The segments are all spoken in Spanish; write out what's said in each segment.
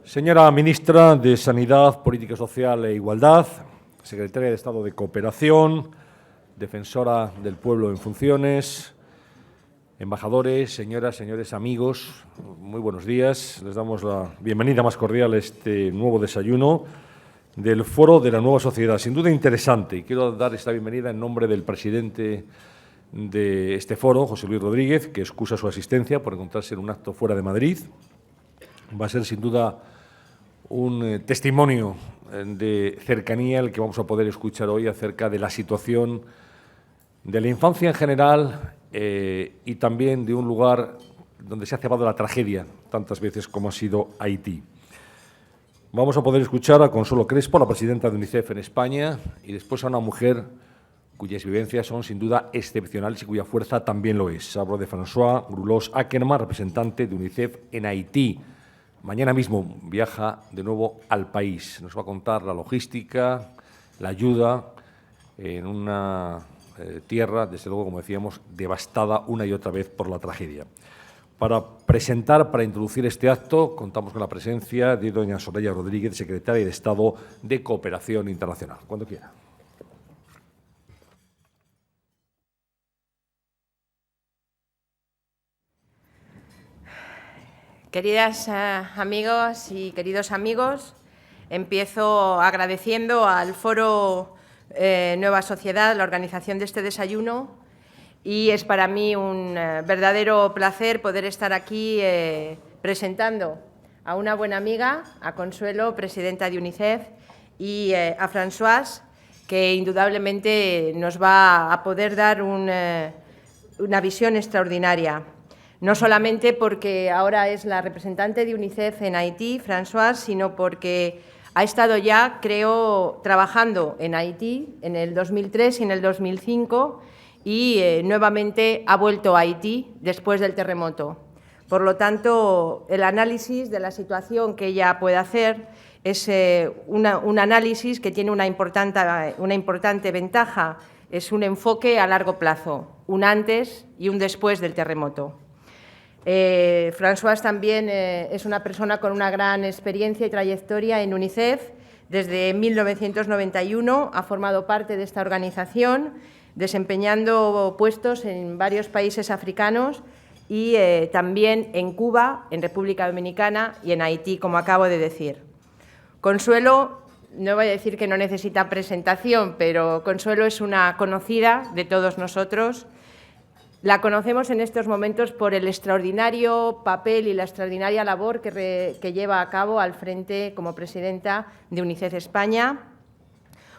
Señora Ministra de Sanidad, Política Social e Igualdad, Secretaria de Estado de Cooperación, Defensora del Pueblo en funciones, embajadores, señoras, señores, amigos, muy buenos días. Les damos la bienvenida más cordial a este nuevo desayuno del Foro de la Nueva Sociedad. Sin duda interesante, y quiero dar esta bienvenida en nombre del presidente de este foro, José Luis Rodríguez, que excusa su asistencia por encontrarse en un acto fuera de Madrid. Va a ser sin duda un testimonio de cercanía el que vamos a poder escuchar hoy acerca de la situación de la infancia en general y también de un lugar donde se ha cebado la tragedia tantas veces como ha sido Haití. Vamos a poder escuchar a Consuelo Crespo, la presidenta de UNICEF en España, y después a una mujer cuyas vivencias son sin duda excepcionales y cuya fuerza también lo es. Hablo de Françoise Groullos-Ackermann, representante de UNICEF en Haití. Mañana mismo viaja de nuevo al país. Nos va a contar la logística, la ayuda en una tierra, desde luego, como decíamos, devastada una y otra vez por la tragedia. Para introducir este acto, contamos con la presencia de doña Soraya Rodríguez, secretaria de Estado de Cooperación Internacional. Cuando quiera. Queridas amigos y queridos amigos, empiezo agradeciendo al Foro Nueva Sociedad la organización de este desayuno y es para mí un verdadero placer poder estar aquí presentando a una buena amiga, a Consuelo, presidenta de UNICEF, y a Françoise, que indudablemente nos va a poder dar una visión extraordinaria. No solamente porque ahora es la representante de UNICEF en Haití, Françoise, sino porque ha estado ya, creo, trabajando en Haití en el 2003 y en el 2005 y nuevamente ha vuelto a Haití después del terremoto. Por lo tanto, el análisis de la situación que ella puede hacer es un análisis que tiene una importante ventaja, es un enfoque a largo plazo, un antes y un después del terremoto. Françoise también es una persona con una gran experiencia y trayectoria en UNICEF. Desde 1991 ha formado parte de esta organización, desempeñando puestos en varios países africanos y también en Cuba, en República Dominicana y en Haití, como acabo de decir. Consuelo, no voy a decir que no necesita presentación, pero Consuelo es una conocida de todos nosotros. La conocemos en estos momentos por el extraordinario papel y la extraordinaria labor que lleva a cabo al frente como presidenta de UNICEF España.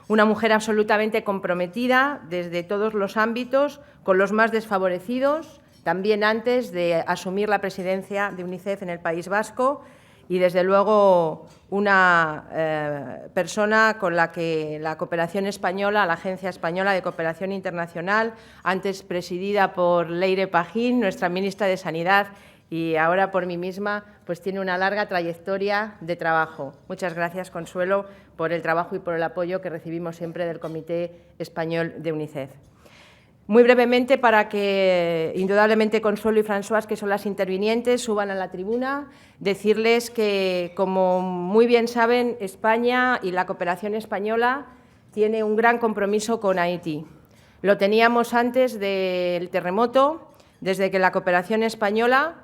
Una mujer absolutamente comprometida desde todos los ámbitos con los más desfavorecidos, también antes de asumir la presidencia de UNICEF en el País Vasco, y desde luego una persona con la que la cooperación española, la Agencia Española de Cooperación Internacional, antes presidida por Leire Pagín, nuestra ministra de Sanidad, y ahora por mí misma, pues tiene una larga trayectoria de trabajo. Muchas gracias, Consuelo, por el trabajo y por el apoyo que recibimos siempre del Comité Español de UNICEF. Muy brevemente, para que indudablemente Consuelo y Françoise, que son las intervinientes, suban a la tribuna, decirles que, como muy bien saben, España y la cooperación española tiene un gran compromiso con Haití. Lo teníamos antes del terremoto, desde que la cooperación española,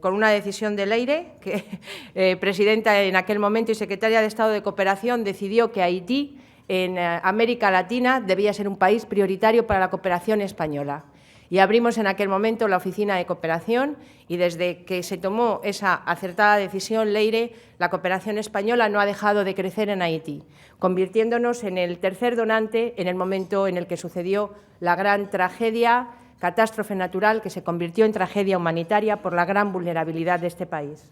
con una decisión de Leire, que presidenta en aquel momento y secretaria de Estado de Cooperación, decidió que Haití, en América Latina, debía ser un país prioritario para la cooperación española. Y abrimos en aquel momento la Oficina de Cooperación y desde que se tomó esa acertada decisión, Leire, la cooperación española no ha dejado de crecer en Haití, convirtiéndonos en el tercer donante en el momento en el que sucedió la gran tragedia, catástrofe natural que se convirtió en tragedia humanitaria por la gran vulnerabilidad de este país.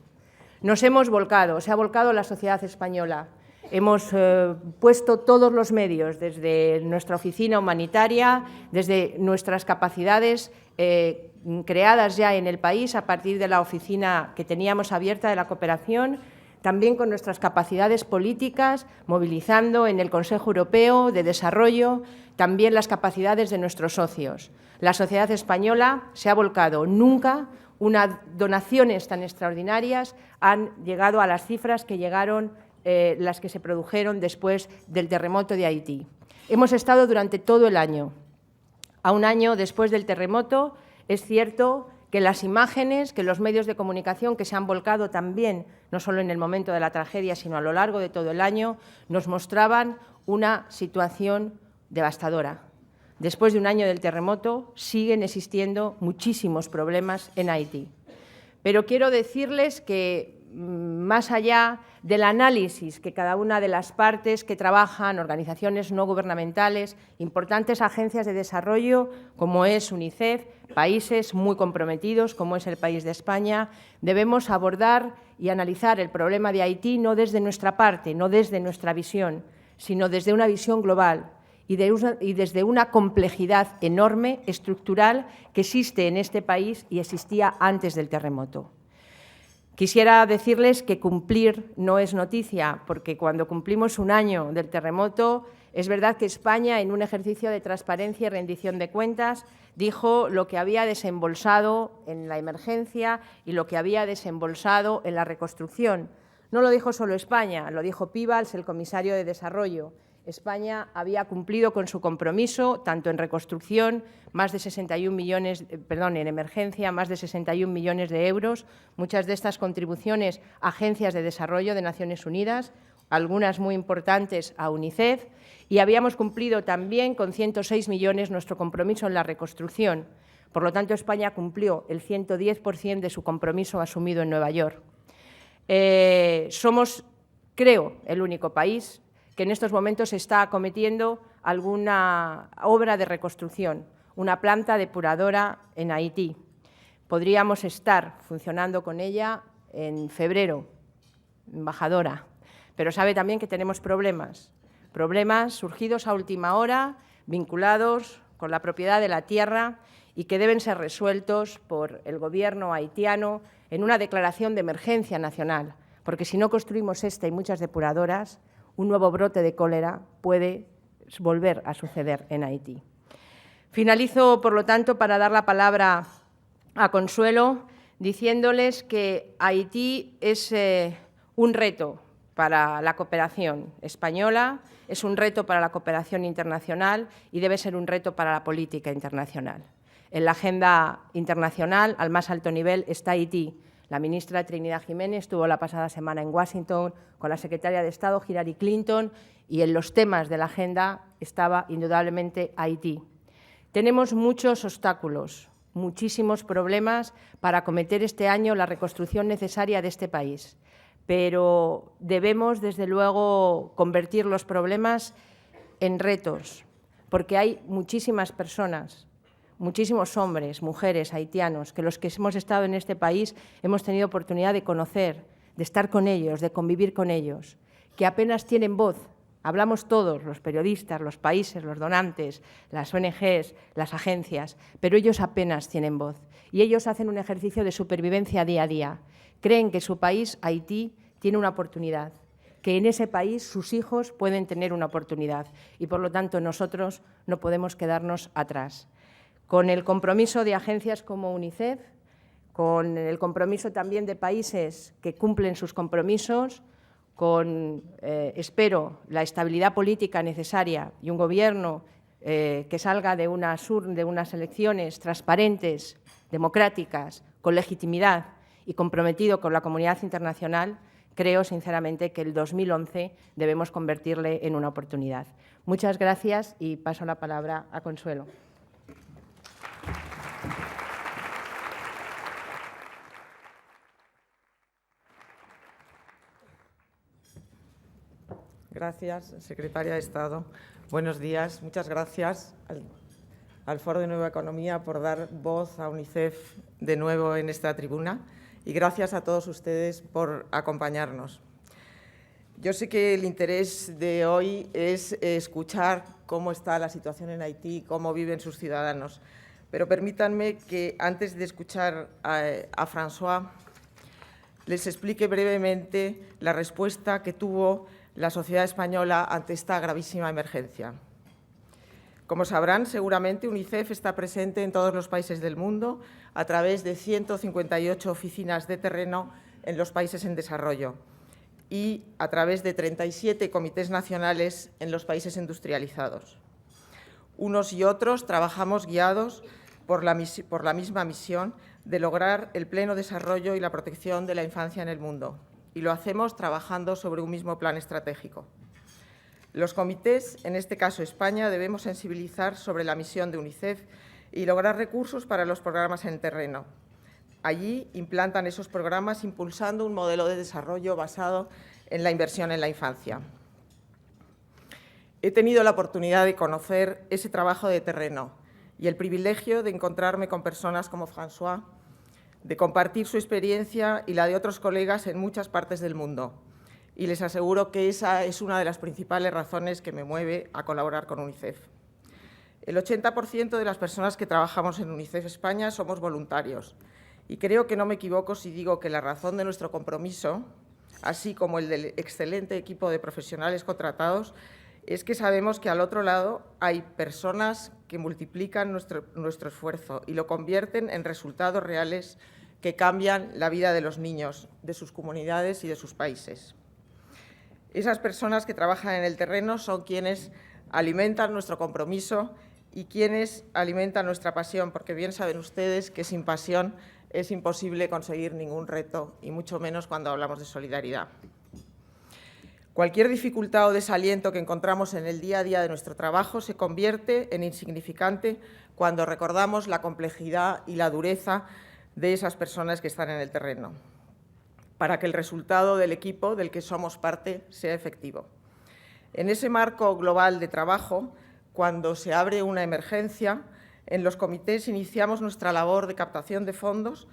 Nos hemos volcado, se ha volcado la sociedad española. Hemos puesto todos los medios, desde nuestra oficina humanitaria, desde nuestras capacidades creadas ya en el país a partir de la oficina que teníamos abierta de la cooperación, también con nuestras capacidades políticas, movilizando en el Consejo Europeo de Desarrollo también las capacidades de nuestros socios. La sociedad española se ha volcado. Nunca unas donaciones tan extraordinarias han llegado a las cifras que llegaron las que se produjeron después del terremoto de Haití. Hemos estado durante todo el año. A un año después del terremoto, es cierto que las imágenes, que los medios de comunicación que se han volcado también, no solo en el momento de la tragedia, sino a lo largo de todo el año, nos mostraban una situación devastadora. Después de un año del terremoto, siguen existiendo muchísimos problemas en Haití. Pero quiero decirles que, más allá del análisis que cada una de las partes que trabajan, organizaciones no gubernamentales, importantes agencias de desarrollo como es UNICEF, países muy comprometidos como es el país de España, debemos abordar y analizar el problema de Haití no desde nuestra parte, no desde nuestra visión, sino desde una visión global y desde una complejidad enorme, estructural, que existe en este país y existía antes del terremoto. Quisiera decirles que cumplir no es noticia, porque cuando cumplimos un año del terremoto, es verdad que España, en un ejercicio de transparencia y rendición de cuentas, dijo lo que había desembolsado en la emergencia y lo que había desembolsado en la reconstrucción. No lo dijo solo España, lo dijo Piebalgs, el comisario de Desarrollo. España había cumplido con su compromiso, tanto en reconstrucción, más de 61 millones, en emergencia, más de 61 millones de euros, muchas de estas contribuciones a agencias de desarrollo de Naciones Unidas, algunas muy importantes a UNICEF, y habíamos cumplido también con 106 millones nuestro compromiso en la reconstrucción. Por lo tanto, España cumplió el 110% de su compromiso asumido en Nueva York. Somos, creo, el único país que en estos momentos está acometiendo alguna obra de reconstrucción, una planta depuradora en Haití. Podríamos estar funcionando con ella en febrero, embajadora, pero sabe también que tenemos problemas surgidos a última hora, vinculados con la propiedad de la tierra y que deben ser resueltos por el Gobierno haitiano en una declaración de emergencia nacional, porque si no construimos esta y muchas depuradoras, un nuevo brote de cólera puede volver a suceder en Haití. Finalizo, por lo tanto, para dar la palabra a Consuelo, diciéndoles que Haití es un reto para la cooperación española, es un reto para la cooperación internacional y debe ser un reto para la política internacional. En la agenda internacional, al más alto nivel, está Haití. La ministra Trinidad Jiménez estuvo la pasada semana en Washington con la secretaria de Estado, Hillary Clinton, y en los temas de la agenda estaba indudablemente Haití. Tenemos muchos obstáculos, muchísimos problemas para acometer este año la reconstrucción necesaria de este país, pero debemos, desde luego, convertir los problemas en retos, porque hay muchísimas personas, muchísimos hombres, mujeres, haitianos, que los que hemos estado en este país hemos tenido oportunidad de conocer, de estar con ellos, de convivir con ellos, que apenas tienen voz. Hablamos todos, los periodistas, los países, los donantes, las ONGs, las agencias, pero ellos apenas tienen voz. Y ellos hacen un ejercicio de supervivencia día a día. Creen que su país, Haití, tiene una oportunidad, que en ese país sus hijos pueden tener una oportunidad y, por lo tanto, nosotros no podemos quedarnos atrás. Con el compromiso de agencias como UNICEF, con el compromiso también de países que cumplen sus compromisos, con, espero, la estabilidad política necesaria y un gobierno que salga de unas elecciones transparentes, democráticas, con legitimidad y comprometido con la comunidad internacional, creo sinceramente que el 2011 debemos convertirle en una oportunidad. Muchas gracias y paso la palabra a Consuelo. Gracias, secretaria de Estado. Buenos días. Muchas gracias al Foro de Nueva Economía por dar voz a UNICEF de nuevo en esta tribuna y gracias a todos ustedes por acompañarnos. Yo sé que el interés de hoy es escuchar cómo está la situación en Haití, cómo viven sus ciudadanos, pero permítanme que antes de escuchar a François les explique brevemente la respuesta que tuvo la sociedad española ante esta gravísima emergencia. Como sabrán, seguramente UNICEF está presente en todos los países del mundo a través de 158 oficinas de terreno en los países en desarrollo y a través de 37 comités nacionales en los países industrializados. Unos y otros trabajamos guiados por la misma misión de lograr el pleno desarrollo y la protección de la infancia en el mundo, y lo hacemos trabajando sobre un mismo plan estratégico. Los comités, en este caso España, debemos sensibilizar sobre la misión de UNICEF y lograr recursos para los programas en terreno. Allí implantan esos programas impulsando un modelo de desarrollo basado en la inversión en la infancia. He tenido la oportunidad de conocer ese trabajo de terreno y el privilegio de encontrarme con personas como François, de compartir su experiencia y la de otros colegas en muchas partes del mundo. Y les aseguro que esa es una de las principales razones que me mueve a colaborar con UNICEF. El 80% de las personas que trabajamos en UNICEF España somos voluntarios, y creo que no me equivoco si digo que la razón de nuestro compromiso, así como el del excelente equipo de profesionales contratados, es que sabemos que al otro lado hay personas que multiplican nuestro esfuerzo y lo convierten en resultados reales que cambian la vida de los niños, de sus comunidades y de sus países. Esas personas que trabajan en el terreno son quienes alimentan nuestro compromiso y quienes alimentan nuestra pasión, porque bien saben ustedes que sin pasión es imposible conseguir ningún reto, y mucho menos cuando hablamos de solidaridad. Cualquier dificultad o desaliento que encontramos en el día a día de nuestro trabajo se convierte en insignificante cuando recordamos la complejidad y la dureza de esas personas que están en el terreno, para que el resultado del equipo del que somos parte sea efectivo. En ese marco global de trabajo, cuando se abre una emergencia, en los comités iniciamos nuestra labor de captación de fondos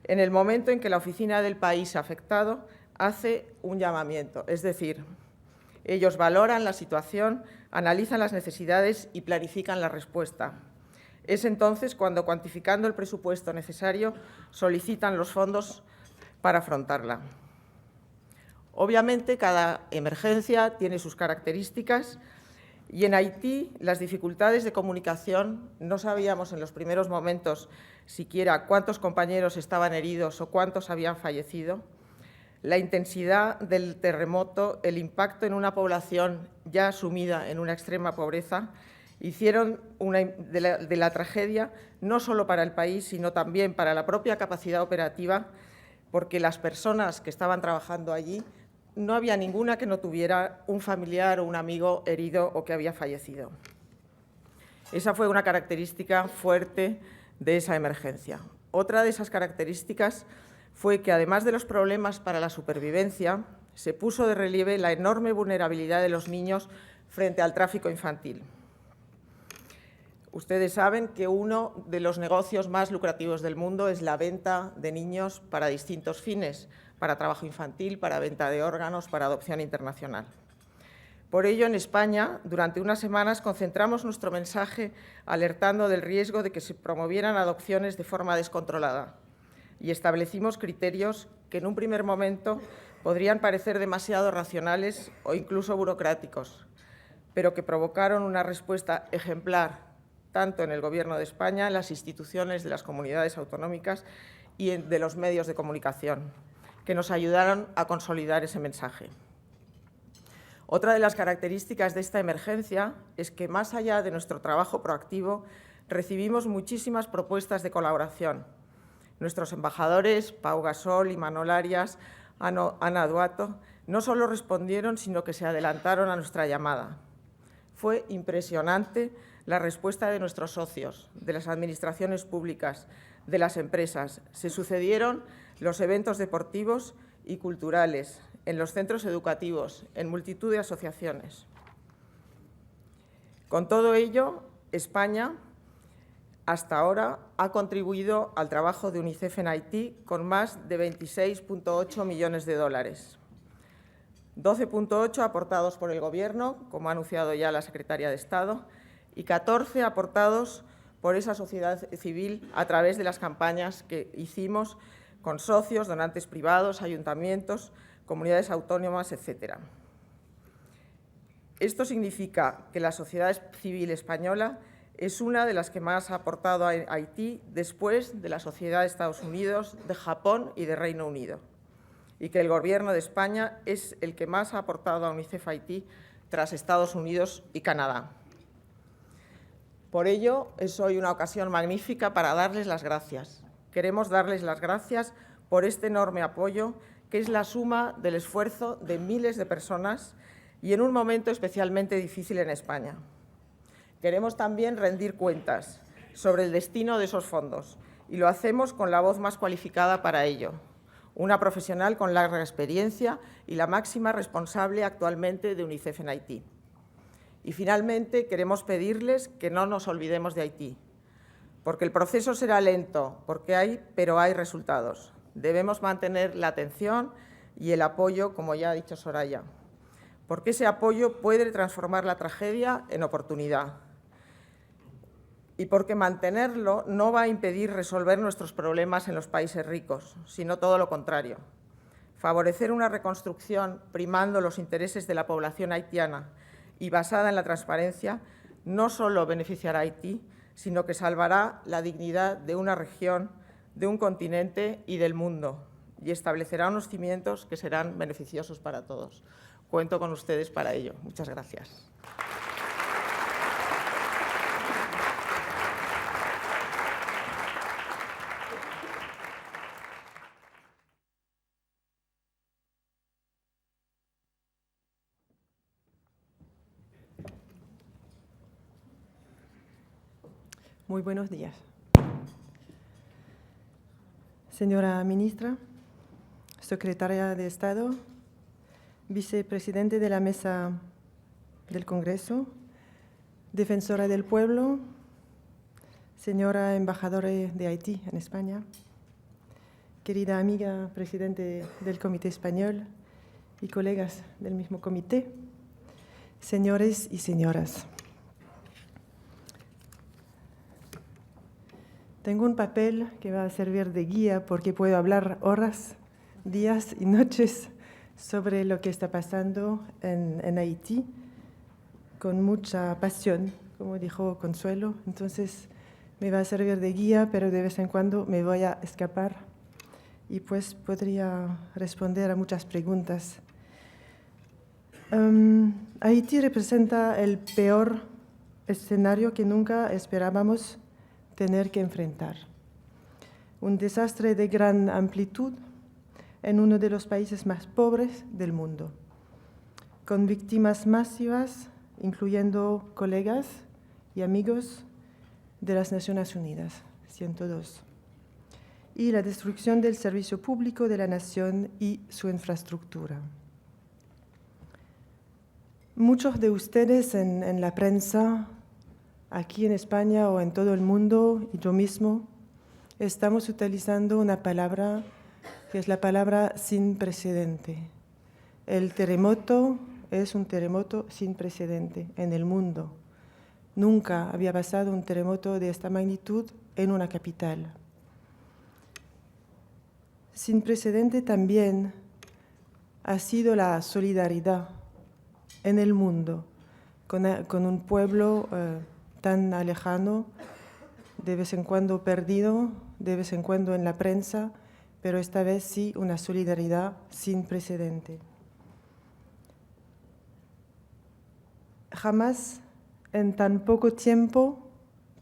en el momento en que la oficina del país afectado hace un llamamiento, es decir, ellos valoran la situación, analizan las necesidades y planifican la respuesta. Es entonces cuando, cuantificando el presupuesto necesario, solicitan los fondos para afrontarla. Obviamente, cada emergencia tiene sus características y en Haití las dificultades de comunicación, no sabíamos en los primeros momentos siquiera cuántos compañeros estaban heridos o cuántos habían fallecido. La intensidad del terremoto, el impacto en una población ya sumida en una extrema pobreza, hicieron de la tragedia no solo para el país, sino también para la propia capacidad operativa, porque las personas que estaban trabajando allí, no había ninguna que no tuviera un familiar o un amigo herido o que había fallecido. Esa fue una característica fuerte de esa emergencia. Otra de esas características fue que, además de los problemas para la supervivencia, se puso de relieve la enorme vulnerabilidad de los niños frente al tráfico infantil. Ustedes saben que uno de los negocios más lucrativos del mundo es la venta de niños para distintos fines, para trabajo infantil, para venta de órganos, para adopción internacional. Por ello, en España, durante unas semanas, concentramos nuestro mensaje alertando del riesgo de que se promovieran adopciones de forma descontrolada y establecimos criterios que en un primer momento podrían parecer demasiado racionales o incluso burocráticos, pero que provocaron una respuesta ejemplar tanto en el Gobierno de España, en las instituciones de las comunidades autonómicas y de los medios de comunicación, que nos ayudaron a consolidar ese mensaje. Otra de las características de esta emergencia es que, más allá de nuestro trabajo proactivo, recibimos muchísimas propuestas de colaboración. Nuestros embajadores, Pau Gasol y Manol Arias, Ana Duato, no solo respondieron, sino que se adelantaron a nuestra llamada. Fue impresionante la respuesta de nuestros socios, de las administraciones públicas, de las empresas. Se sucedieron los eventos deportivos y culturales, en los centros educativos, en multitud de asociaciones. Con todo ello, España, hasta ahora, ha contribuido al trabajo de UNICEF en Haití con más de 26,8 millones de dólares. 12,8 aportados por el Gobierno, como ha anunciado ya la Secretaria de Estado, y 14 aportados por esa sociedad civil a través de las campañas que hicimos con socios, donantes privados, ayuntamientos, comunidades autónomas, etc. Esto significa que la sociedad civil española es una de las que más ha aportado a Haití después de la sociedad de Estados Unidos, de Japón y de Reino Unido, y que el Gobierno de España es el que más ha aportado a UNICEF Haití tras Estados Unidos y Canadá. Por ello, es hoy una ocasión magnífica para darles las gracias. Queremos darles las gracias por este enorme apoyo, que es la suma del esfuerzo de miles de personas y en un momento especialmente difícil en España. Queremos también rendir cuentas sobre el destino de esos fondos y lo hacemos con la voz más cualificada para ello, una profesional con larga experiencia y la máxima responsable actualmente de UNICEF en Haití. Y finalmente queremos pedirles que no nos olvidemos de Haití, porque el proceso será lento, pero hay resultados. Debemos mantener la atención y el apoyo, como ya ha dicho Soraya, porque ese apoyo puede transformar la tragedia en oportunidad y porque mantenerlo no va a impedir resolver nuestros problemas en los países ricos, sino todo lo contrario. Favorecer una reconstrucción primando los intereses de la población haitiana y basada en la transparencia no solo beneficiará a Haití, sino que salvará la dignidad de una región, de un continente y del mundo, y establecerá unos cimientos que serán beneficiosos para todos. Cuento con ustedes para ello. Muchas gracias. Muy buenos días. Señora Ministra, Secretaria de Estado, Vicepresidente de la Mesa del Congreso, Defensora del Pueblo, señora Embajadora de Haití en España, querida amiga Presidente del Comité Español y colegas del mismo comité, señores y señoras. Tengo un papel que va a servir de guía porque puedo hablar horas, días y noches sobre lo que está pasando en Haití con mucha pasión, como dijo Consuelo. Entonces me va a servir de guía, pero de vez en cuando me voy a escapar y pues podría responder a muchas preguntas. Haití representa el peor escenario que nunca esperábamos tener que enfrentar. Un desastre de gran amplitud en uno de los países más pobres del mundo, con víctimas masivas, incluyendo colegas y amigos de las Naciones Unidas, 102, y la destrucción del servicio público de la nación y su infraestructura. Muchos de ustedes en la prensa, aquí en España o en todo el mundo, y yo mismo, estamos utilizando una palabra que es la palabra sin precedente. El terremoto es un terremoto sin precedente en el mundo. Nunca había pasado un terremoto de esta magnitud en una capital. Sin precedente también ha sido la solidaridad en el mundo con un pueblo tan alejado, de vez en cuando perdido, de vez en cuando en la prensa, pero esta vez sí una solidaridad sin precedente. Jamás en tan poco tiempo,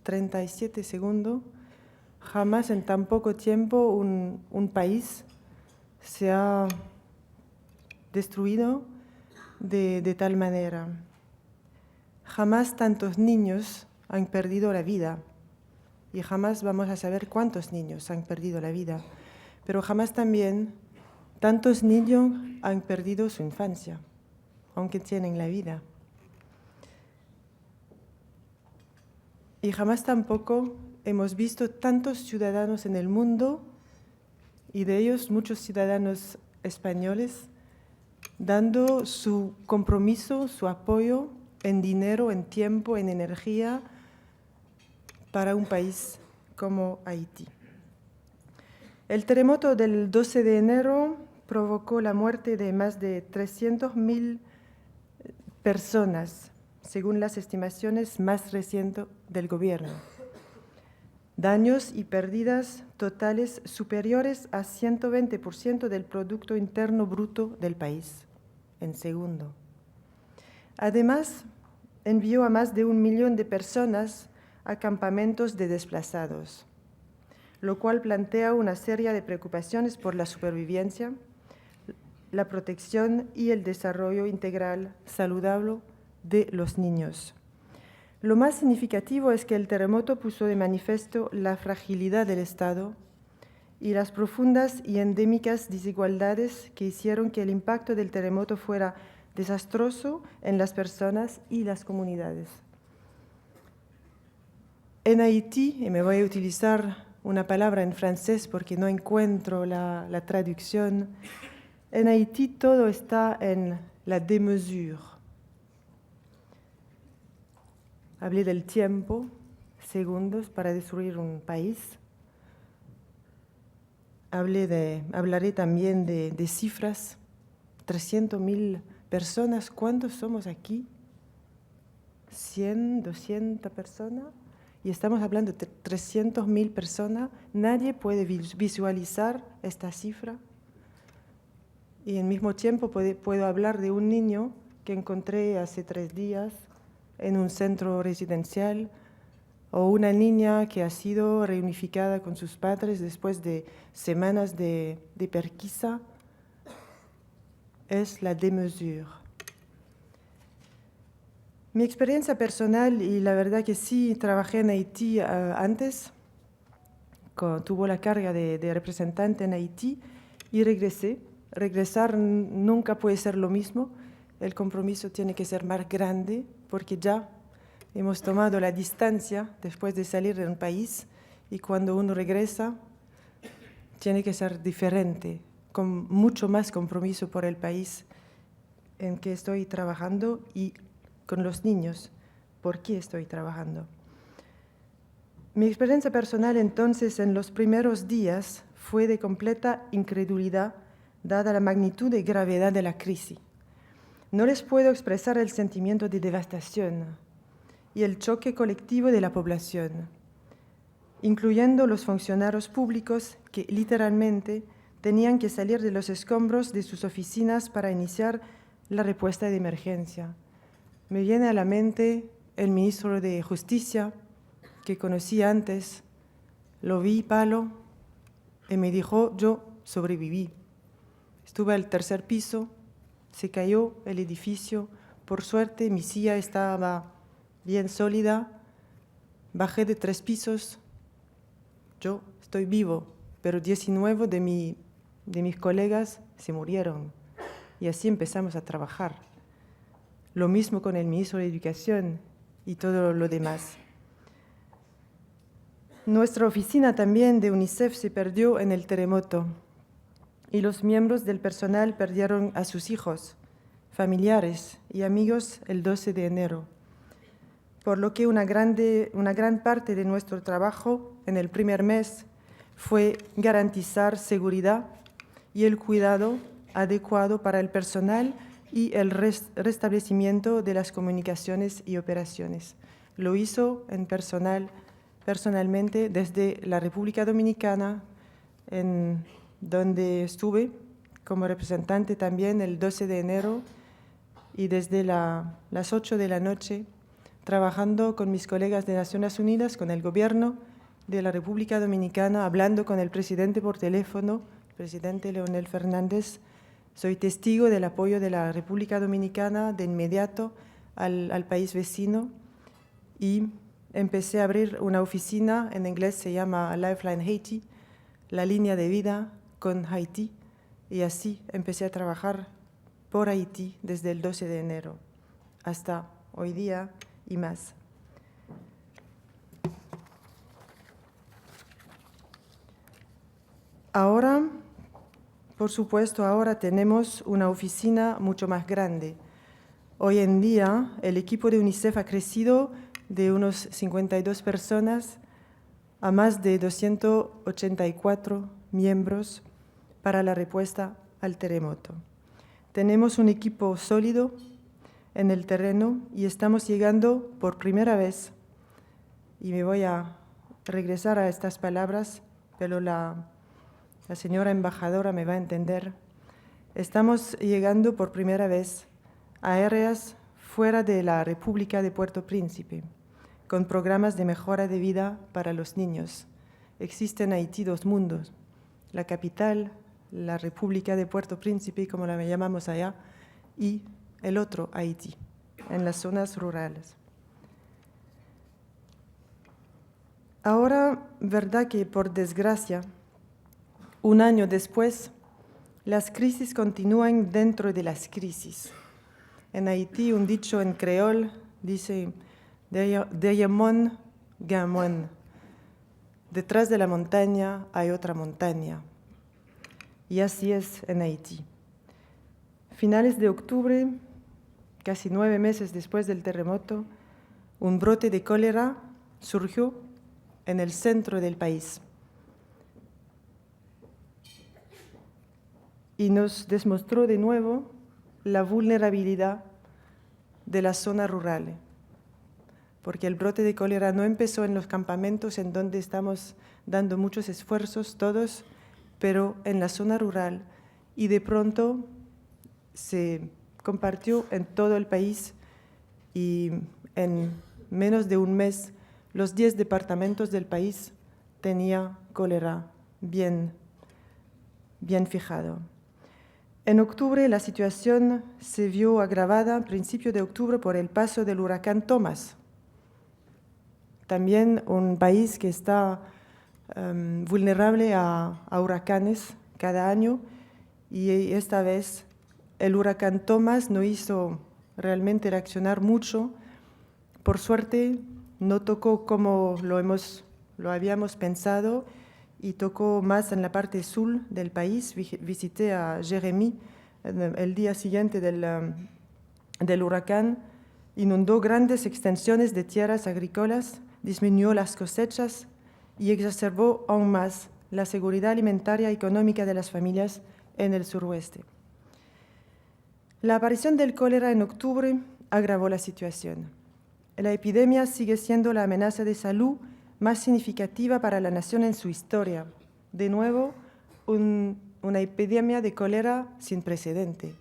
37 segundos, jamás en tan poco tiempo un país se ha destruido de tal manera. Jamás tantos niños han perdido la vida y jamás vamos a saber cuántos niños han perdido la vida, pero jamás también tantos niños han perdido su infancia, aunque tienen la vida. Y jamás tampoco hemos visto tantos ciudadanos en el mundo, y de ellos muchos ciudadanos españoles, dando su compromiso, su apoyo en dinero, en tiempo, en energía, para un país como Haití. El terremoto del 12 de enero provocó la muerte de más de 300.000 personas, según las estimaciones más recientes del gobierno. Daños y pérdidas totales superiores a 120% del Producto Interno Bruto del país, en segundo. Además, envió a más de 1 millón de personas a campamentos de desplazados, lo cual plantea una serie de preocupaciones por la supervivencia, la protección y el desarrollo integral saludable de los niños. Lo más significativo es que el terremoto puso de manifiesto la fragilidad del Estado y las profundas y endémicas desigualdades que hicieron que el impacto del terremoto fuera desastroso en las personas y las comunidades. En Haití, y me voy a utilizar una palabra en francés porque no encuentro la traducción, en Haití todo está en la démesure. Hablé del tiempo, segundos para destruir un país. Hablaré también de cifras, 300.000 personas. ¿Cuántos somos aquí? 100, 200 personas. Y estamos hablando de 300.000 personas. Nadie puede visualizar esta cifra. Y al mismo tiempo puedo hablar de un niño que encontré hace 3 días en un centro residencial, o una niña que ha sido reunificada con sus padres después de semanas de pesquisa. Es la démesure. Mi experiencia personal, y la verdad que sí, trabajé en Haití antes, tuve la carga de representante en Haití y regresé. Regresar nunca puede ser lo mismo, el compromiso tiene que ser más grande porque ya hemos tomado la distancia después de salir de un país y cuando uno regresa tiene que ser diferente, con mucho más compromiso por el país en que estoy trabajando y con los niños, por qué estoy trabajando. Mi experiencia personal entonces en los primeros días fue de completa incredulidad dada la magnitud y gravedad de la crisis. No les puedo expresar el sentimiento de devastación y el choque colectivo de la población, incluyendo los funcionarios públicos que literalmente tenían que salir de los escombros de sus oficinas para iniciar la respuesta de emergencia. Me viene a la mente el ministro de Justicia, que conocí antes, lo vi palo y me dijo, yo sobreviví. Estuve al 3er piso, se cayó el edificio, por suerte mi silla estaba bien sólida, bajé de 3 pisos, yo estoy vivo, pero 19 de mis colegas se murieron y así empezamos a trabajar. Lo mismo con el ministro de Educación y todo lo demás. Nuestra oficina también de UNICEF se perdió en el terremoto y los miembros del personal perdieron a sus hijos, familiares y amigos el 12 de enero. Por lo que una gran parte de nuestro trabajo en el primer mes fue garantizar seguridad y el cuidado adecuado para el personal y el restablecimiento de las comunicaciones y operaciones. Lo hizo personalmente desde la República Dominicana, en donde estuve como representante también el 12 de enero y desde las 8 de la noche trabajando con mis colegas de Naciones Unidas, con el gobierno de la República Dominicana, hablando con el presidente por teléfono, el presidente Leonel Fernández. Soy testigo del apoyo de la República Dominicana de inmediato al país vecino y empecé a abrir una oficina, en inglés se llama Lifeline Haiti, la línea de vida con Haití, y así empecé a trabajar por Haití desde el 12 de enero hasta hoy día y más. Ahora, por supuesto, ahora tenemos una oficina mucho más grande. Hoy en día, el equipo de UNICEF ha crecido de unos 52 personas a más de 284 miembros para la respuesta al terremoto. Tenemos un equipo sólido en el terreno y estamos llegando por primera vez, y me voy a regresar a estas palabras, pero la señora embajadora me va a entender. Estamos llegando por primera vez a áreas fuera de la República de Puerto Príncipe, con programas de mejora de vida para los niños. Existen en Haití dos mundos, la capital, la República de Puerto Príncipe, como la llamamos allá, y el otro, Haití, en las zonas rurales. Ahora, verdad que por desgracia, un año después, las crisis continúan dentro de las crisis. En Haití, un dicho en creol dice, Deyemon Gamon, detrás de la montaña hay otra montaña. Y así es en Haití. Finales de octubre, casi 9 meses después del terremoto, un brote de cólera surgió en el centro del país y nos demostró de nuevo la vulnerabilidad de las zonas rurales, porque el brote de cólera no empezó en los campamentos en donde estamos dando muchos esfuerzos todos, pero en la zona rural, y de pronto se compartió en todo el país y en menos de un mes los 10 departamentos del país tenían cólera bien fijado. En octubre la situación se vio agravada a principios de octubre por el paso del huracán Thomas. También un país que está vulnerable a huracanes cada año, y esta vez el huracán Thomas no hizo realmente reaccionar mucho. Por suerte no tocó como lo habíamos pensado, y tocó más en la parte sur del país. Visité a Jérémy el día siguiente del huracán. Inundó grandes extensiones de tierras agrícolas, disminuyó las cosechas y exacerbó aún más la seguridad alimentaria y económica de las familias en el suroeste. La aparición del cólera en octubre agravó la situación. La epidemia sigue siendo la amenaza de salud más significativa para la nación en su historia. De nuevo, una epidemia de cólera sin precedente.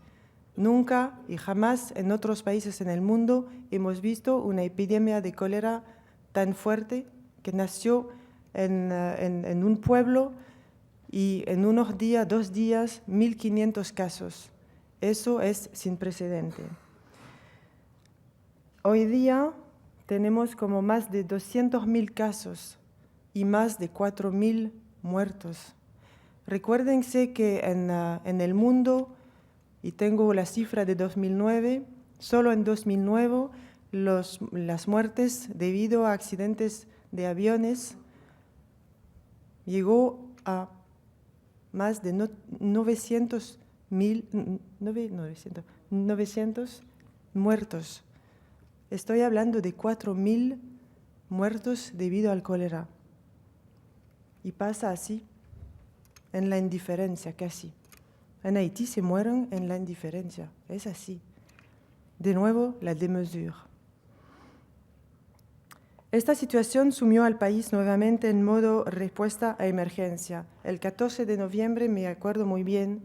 Nunca y jamás en otros países en el mundo hemos visto una epidemia de cólera tan fuerte, que nació en un pueblo y en unos días, 2 días, 1.500 casos. Eso es sin precedente. Hoy día tenemos como más de 200.000 casos y más de 4.000 muertos. Recuérdense que en el mundo, y tengo la cifra de 2009, solo en 2009 las muertes debido a accidentes de aviones llegó a más de 900 muertos. Estoy hablando de 4.000 muertos debido al cólera. Y pasa así, en la indiferencia casi. En Haití se mueren en la indiferencia, es así. De nuevo, la démesure. Esta situación sumió al país nuevamente en modo respuesta a emergencia. El 14 de noviembre, me acuerdo muy bien,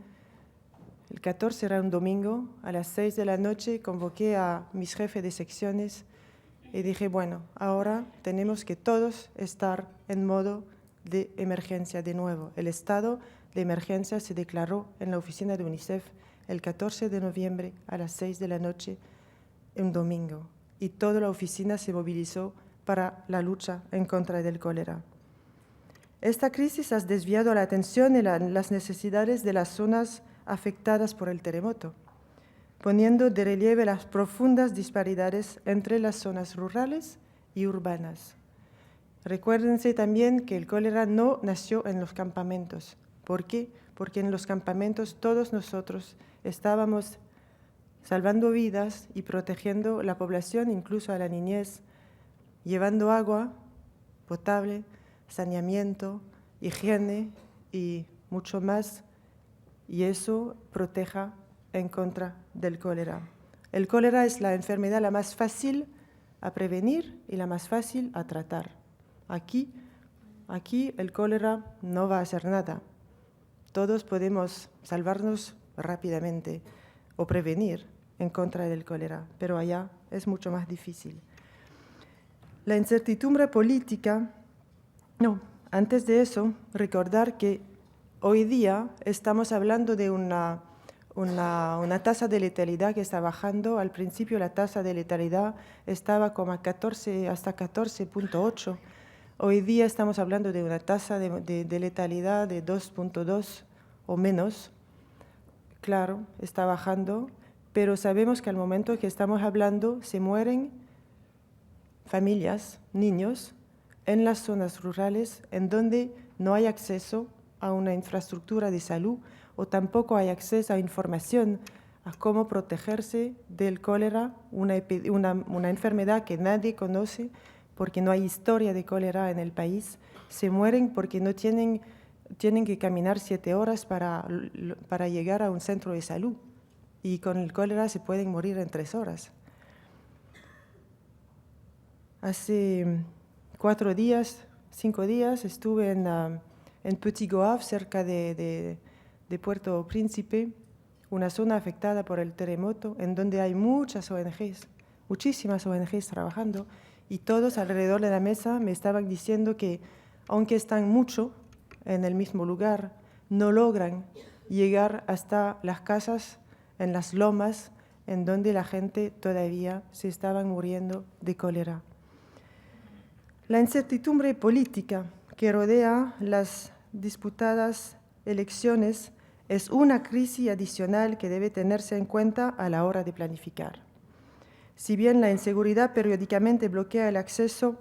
el 14 era un domingo, a las 6 de la noche convoqué a mis jefes de secciones y dije, bueno, ahora tenemos que todos estar en modo de emergencia de nuevo. El estado de emergencia se declaró en la oficina de UNICEF el 14 de noviembre a las 6 de la noche, un domingo, y toda la oficina se movilizó para la lucha en contra del cólera. Esta crisis ha desviado la atención y las necesidades de las zonas afectadas por el terremoto, poniendo de relieve las profundas disparidades entre las zonas rurales y urbanas. Recuérdense también que el cólera no nació en los campamentos. ¿Por qué? Porque en los campamentos todos nosotros estábamos salvando vidas y protegiendo la población, incluso a la niñez, llevando agua potable, saneamiento, higiene y mucho más, y eso proteja en contra del cólera. El cólera es la enfermedad la más fácil a prevenir y la más fácil a tratar. Aquí el cólera no va a hacer nada. Todos podemos salvarnos rápidamente o prevenir en contra del cólera, pero allá es mucho más difícil. La incertidumbre política, antes de eso, recordar que hoy día estamos hablando de una tasa de letalidad que está bajando. Al principio la tasa de letalidad estaba como a 14, hasta 14.8. Hoy día estamos hablando de una tasa de letalidad de 2.2 o menos. Claro, está bajando, pero sabemos que al momento que estamos hablando se mueren familias, niños, en las zonas rurales en donde no hay acceso a una infraestructura de salud o tampoco hay acceso a información a cómo protegerse del cólera, una enfermedad que nadie conoce porque no hay historia de cólera en el país. Se mueren porque no tienen que caminar 7 horas para llegar a un centro de salud y con el cólera se pueden morir en 3 horas. Hace 4 días, 5 días, estuve en Petit Goâve, cerca de Puerto Príncipe, una zona afectada por el terremoto, en donde hay muchas ONGs, muchísimas ONGs trabajando, y todos alrededor de la mesa me estaban diciendo que, aunque están mucho en el mismo lugar, no logran llegar hasta las casas en las lomas, en donde la gente todavía se estaban muriendo de cólera. La incertidumbre política que rodea las disputadas elecciones es una crisis adicional que debe tenerse en cuenta a la hora de planificar. Si bien la inseguridad periódicamente bloquea el acceso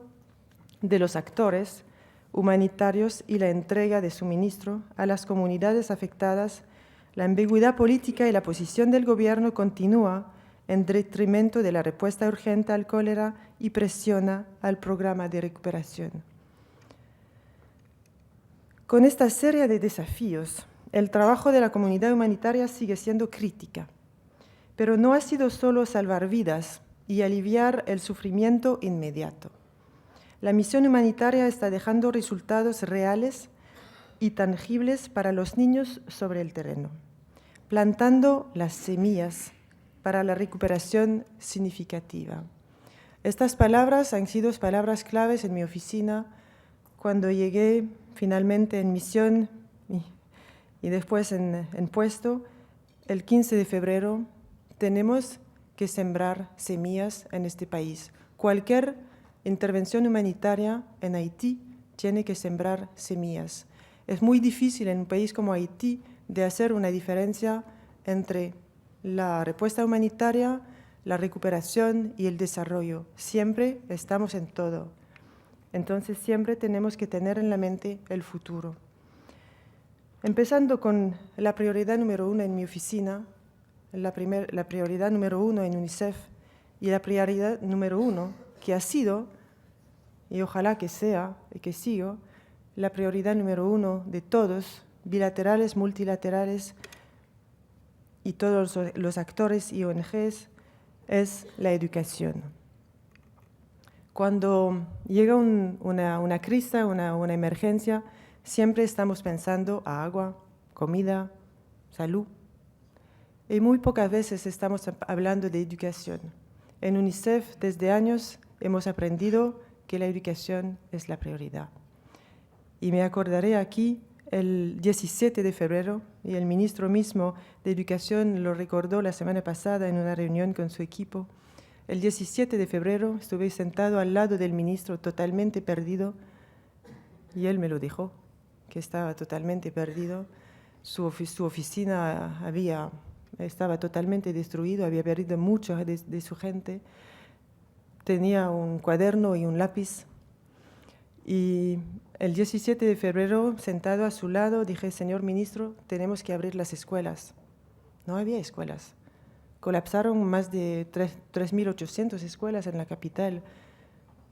de los actores humanitarios y la entrega de suministro a las comunidades afectadas, la ambigüedad política y la posición del gobierno continúa en detrimento de la respuesta urgente al cólera y presiona al programa de recuperación. Con esta serie de desafíos, el trabajo de la comunidad humanitaria sigue siendo crítica, pero no ha sido solo salvar vidas y aliviar el sufrimiento inmediato. La misión humanitaria está dejando resultados reales y tangibles para los niños sobre el terreno, plantando las semillas para la recuperación significativa. Estas palabras han sido palabras claves en mi oficina cuando llegué finalmente en misión y después en puesto. El 15 de febrero tenemos que sembrar semillas en este país. Cualquier intervención humanitaria en Haití tiene que sembrar semillas. Es muy difícil en un país como Haití de hacer una diferencia entre la respuesta humanitaria, la recuperación y el desarrollo. Siempre estamos en todo. Entonces siempre tenemos que tener en la mente el futuro. Empezando con la prioridad número 1 en mi oficina, la prioridad número 1 en UNICEF y la prioridad número 1 que ha sido, y ojalá que sea y que siga, la prioridad número 1 de todos, bilaterales, multilaterales, y todos los actores y ONGs, es la educación. Cuando llega una crisis, una emergencia, siempre estamos pensando a agua, comida, salud. Y muy pocas veces estamos hablando de educación. En UNICEF, desde años, hemos aprendido que la educación es la prioridad. Y me acordaré aquí el 17 de febrero, y el ministro mismo de Educación lo recordó la semana pasada en una reunión con su equipo. El 17 de febrero estuve sentado al lado del ministro totalmente perdido y él me lo dijo, que estaba totalmente perdido. Su oficina estaba totalmente destruido, había perdido mucho de su gente. Tenía un cuaderno y un lápiz. Y el 17 de febrero, sentado a su lado, dije, señor ministro, tenemos que abrir las escuelas. No había escuelas. Colapsaron más de 3.800 escuelas en la capital.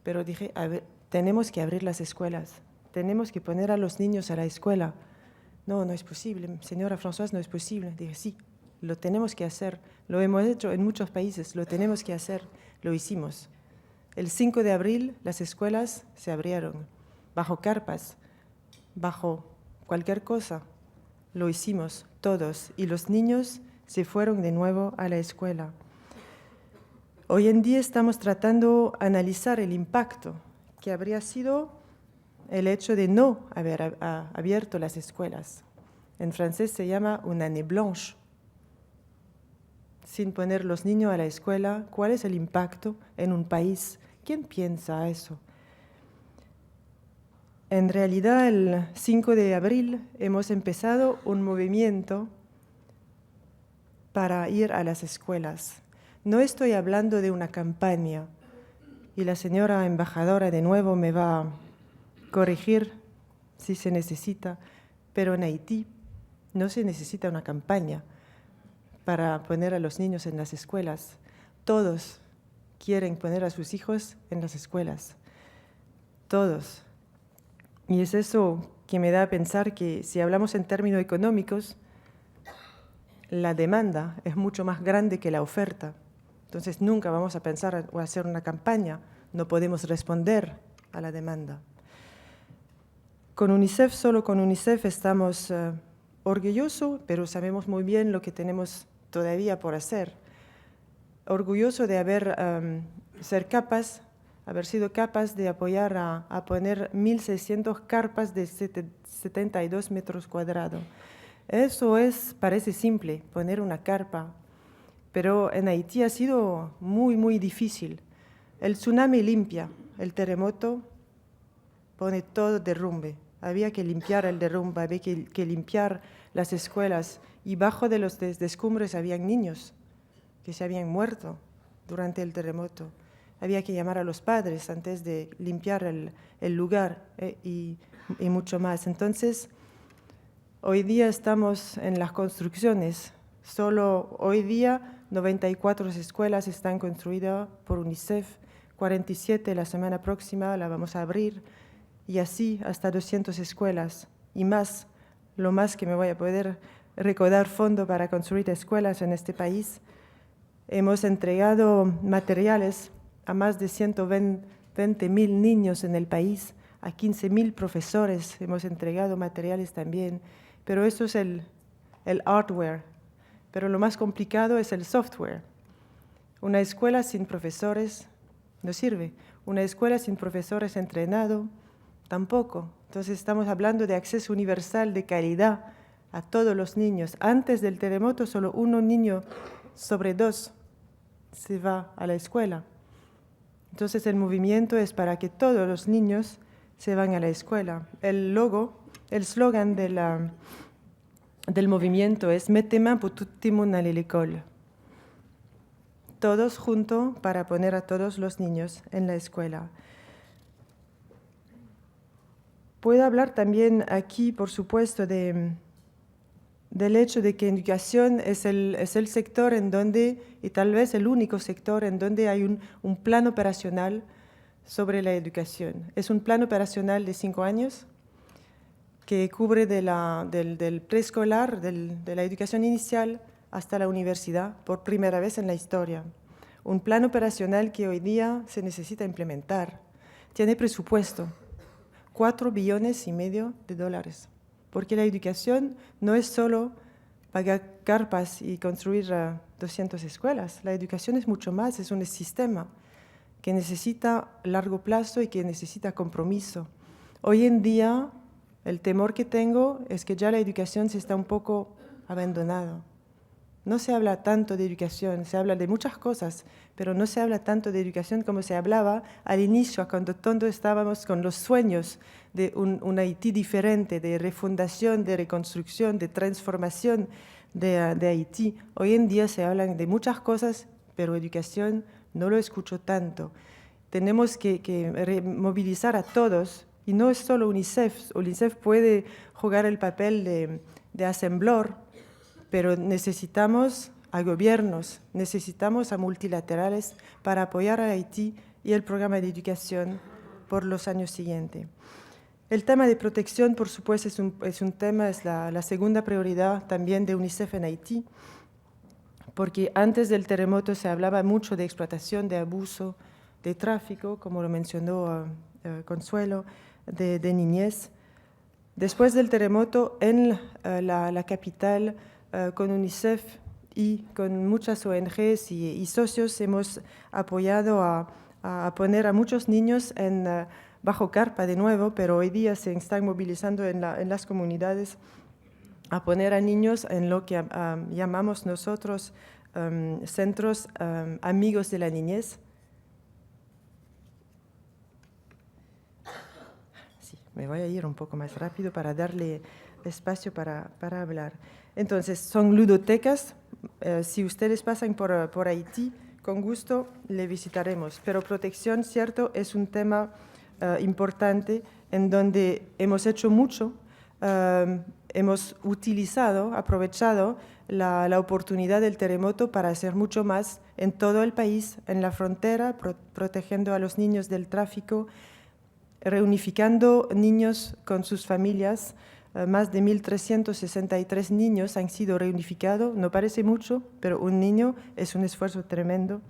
Pero dije, a ver, tenemos que abrir las escuelas. Tenemos que poner a los niños a la escuela. No, no es posible. Señora Françoise, no es posible. Dije, sí, lo tenemos que hacer. Lo hemos hecho en muchos países, lo tenemos que hacer, lo hicimos. El 5 de abril las escuelas se abrieron, bajo carpas, bajo cualquier cosa. Lo hicimos todos y los niños se fueron de nuevo a la escuela. Hoy en día estamos tratando de analizar el impacto que habría sido el hecho de no haber abierto las escuelas. En francés se llama una année blanche. Sin poner los niños a la escuela, ¿cuál es el impacto en un país? ¿Quién piensa eso? En realidad, el 5 de abril hemos empezado un movimiento para ir a las escuelas. No estoy hablando de una campaña, y la señora embajadora de nuevo me va a corregir si se necesita, pero en Haití no se necesita una campaña para poner a los niños en las escuelas. Todos quieren poner a sus hijos en las escuelas. Todos. Y es eso que me da a pensar que si hablamos en términos económicos, la demanda es mucho más grande que la oferta. Entonces nunca vamos a pensar o hacer una campaña, no podemos responder a la demanda. Con UNICEF, solo con UNICEF estamos orgullosos, pero sabemos muy bien lo que tenemos todavía por hacer. Orgulloso de haber sido capaz de apoyar a poner 1.600 carpas de 72 metros cuadrados. Eso parece simple, poner una carpa, pero en Haití ha sido muy, muy difícil. El tsunami limpia, el terremoto pone todo derrumbe. Había que limpiar el derrumbe, había que limpiar las escuelas, y bajo de los escombros habían niños que se habían muerto durante el terremoto. Había que llamar a los padres antes de limpiar el lugar y mucho más. Entonces, hoy día estamos en las construcciones. Solo hoy día 94 escuelas están construidas por UNICEF, 47 la semana próxima la vamos a abrir, y así hasta 200 escuelas y más, lo más que me voy a poder recaudar fondos para construir escuelas en este país. Hemos entregado materiales a más de 120.000 niños en el país, a 15.000 profesores hemos entregado materiales también, pero eso es el hardware, pero lo más complicado es el software. Una escuela sin profesores no sirve, una escuela sin profesores entrenados tampoco. Entonces estamos hablando de acceso universal de calidad a todos los niños. Antes del terremoto solo un niño sobre 2 se va a la escuela. Entonces el movimiento es para que todos los niños se van a la escuela. El slogan del movimiento es «Mette tes mains pour tout le monde aller à l'école». Todos juntos para poner a todos los niños en la escuela. Puedo hablar también aquí, por supuesto, del hecho de que educación es el sector en donde, y tal vez el único sector en donde hay un plan operacional sobre la educación. Es un plan operacional de 5 años que cubre del preescolar, de la educación inicial hasta la universidad, por primera vez en la historia. Un plan operacional que hoy día se necesita implementar. Tiene presupuesto, $4,5 billones, porque la educación no es solo pagar carpas y construir 200 escuelas. La educación es mucho más, es un sistema que necesita largo plazo y que necesita compromiso. Hoy en día, el temor que tengo es que ya la educación se está un poco abandonada. No se habla tanto de educación, se habla de muchas cosas, pero no se habla tanto de educación como se hablaba al inicio, cuando todos estábamos con los sueños de un Haití diferente, de refundación, de reconstrucción, de transformación de Haití. Hoy en día se hablan de muchas cosas, pero educación no lo escucho tanto. Tenemos que movilizar a todos, y no es solo UNICEF. UNICEF puede jugar el papel de asemblador, pero necesitamos a gobiernos, necesitamos a multilaterales para apoyar a Haití y el programa de educación por los años siguientes. El tema de protección, por supuesto, es un tema, es la segunda prioridad también de UNICEF en Haití. porque antes del terremoto se hablaba mucho de explotación, de abuso, de tráfico, como lo mencionó Consuelo, de niñez. Después del terremoto, en la capital, con UNICEF y con muchas ONGs y socios, hemos apoyado a poner a muchos niños bajo carpa de nuevo, pero hoy día se están movilizando en las comunidades a poner a niños en lo que llamamos nosotros centros amigos de la niñez. Sí, me voy a ir un poco más rápido para darle espacio para hablar. Entonces, son ludotecas. Si ustedes pasan por Haití, con gusto le visitaremos. Pero protección, cierto, es un tema importante en donde hemos hecho mucho. Hemos aprovechado la oportunidad del terremoto para hacer mucho más en todo el país, en la frontera, protegiendo a los niños del tráfico, reunificando niños con sus familias. Más de 1.363 niños han sido reunificados. No parece mucho, pero un niño es un esfuerzo tremendo.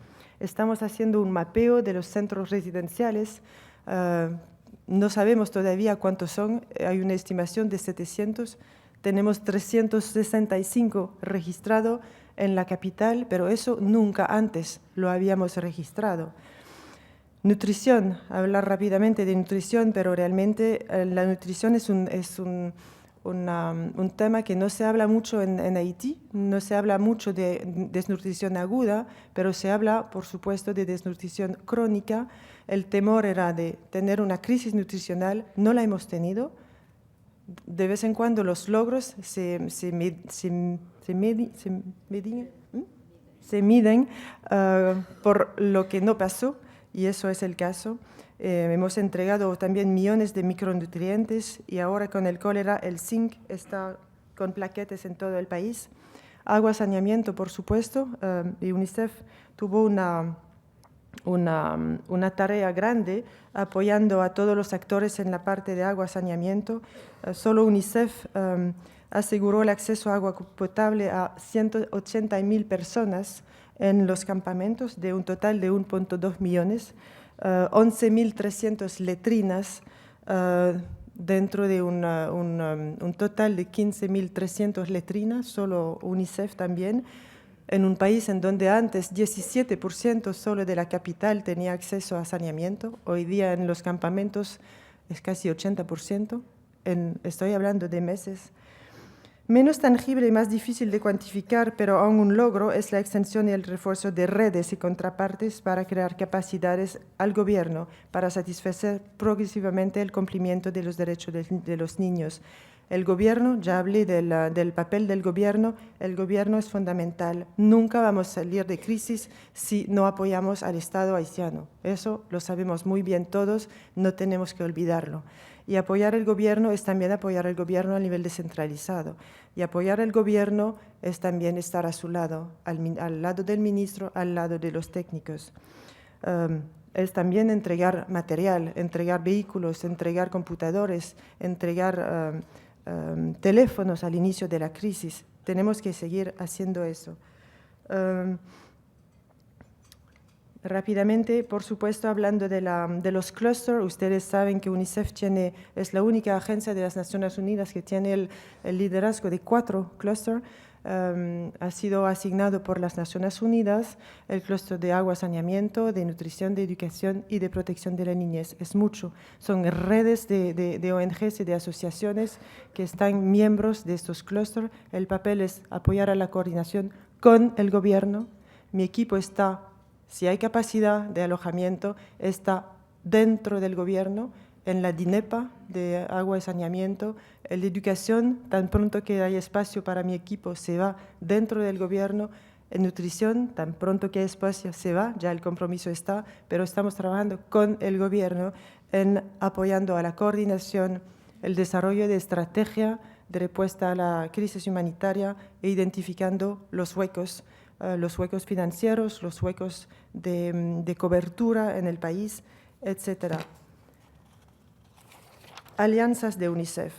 Estamos haciendo un mapeo de los centros residenciales. No sabemos todavía cuántos son. Hay una estimación de 700. Tenemos 365 registrados en la capital, pero eso nunca antes lo habíamos registrado. Nutrición, hablar rápidamente de nutrición, pero realmente la nutrición es un tema que no se habla mucho en Haití. No se habla mucho de desnutrición aguda, pero se habla, por supuesto, de desnutrición crónica. El temor era de tener una crisis nutricional, no la hemos tenido. De vez en cuando los logros se miden por lo que no pasó, y eso es el caso. Hemos entregado también millones de micronutrientes y ahora con el cólera el zinc está con plaquetes en todo el país. Agua, saneamiento, por supuesto, y UNICEF tuvo una tarea grande apoyando a todos los actores en la parte de agua, saneamiento. Solo UNICEF aseguró el acceso a agua potable a 180.000 personas en los campamentos, de un total de 1.2 millones, 11.300 letrinas dentro de un total de 15.300 letrinas, solo UNICEF también, en un país en donde antes 17% solo de la capital tenía acceso a saneamiento. Hoy día en los campamentos es casi 80%, estoy hablando de meses. Menos tangible y más difícil de cuantificar, pero aún un logro, es la extensión y el refuerzo de redes y contrapartes para crear capacidades al gobierno para satisfacer progresivamente el cumplimiento de los derechos de los niños. El gobierno, ya hablé del papel del gobierno, el gobierno es fundamental. Nunca vamos a salir de crisis si no apoyamos al Estado haitiano. Eso lo sabemos muy bien todos, no tenemos que olvidarlo. Y apoyar el gobierno es también apoyar al gobierno a nivel descentralizado. Y apoyar al gobierno es también estar a su lado, al lado del ministro, al lado de los técnicos. Es también entregar material, entregar vehículos, entregar computadores, entregar teléfonos al inicio de la crisis. Tenemos que seguir haciendo eso. Rápidamente, por supuesto, hablando de los clústeres, ustedes saben que UNICEF es la única agencia de las Naciones Unidas que tiene el liderazgo de 4 clústeres. Ha sido asignado por las Naciones Unidas el clúster de agua, saneamiento, de nutrición, de educación y de protección de la niñez. Es mucho. Son redes de ONGs y de asociaciones que están miembros de estos clústeres. El papel es apoyar a la coordinación con el gobierno. Mi equipo está, si hay capacidad de alojamiento, está dentro del gobierno, en la DINEPA de agua y saneamiento. En la educación, tan pronto que hay espacio para mi equipo, se va dentro del gobierno. En nutrición, tan pronto que hay espacio, se va, ya el compromiso está, pero estamos trabajando con el gobierno en apoyando a la coordinación, el desarrollo de estrategia de respuesta a la crisis humanitaria e identificando los huecos financieros, los huecos de cobertura en el país, etc. Alianzas de UNICEF.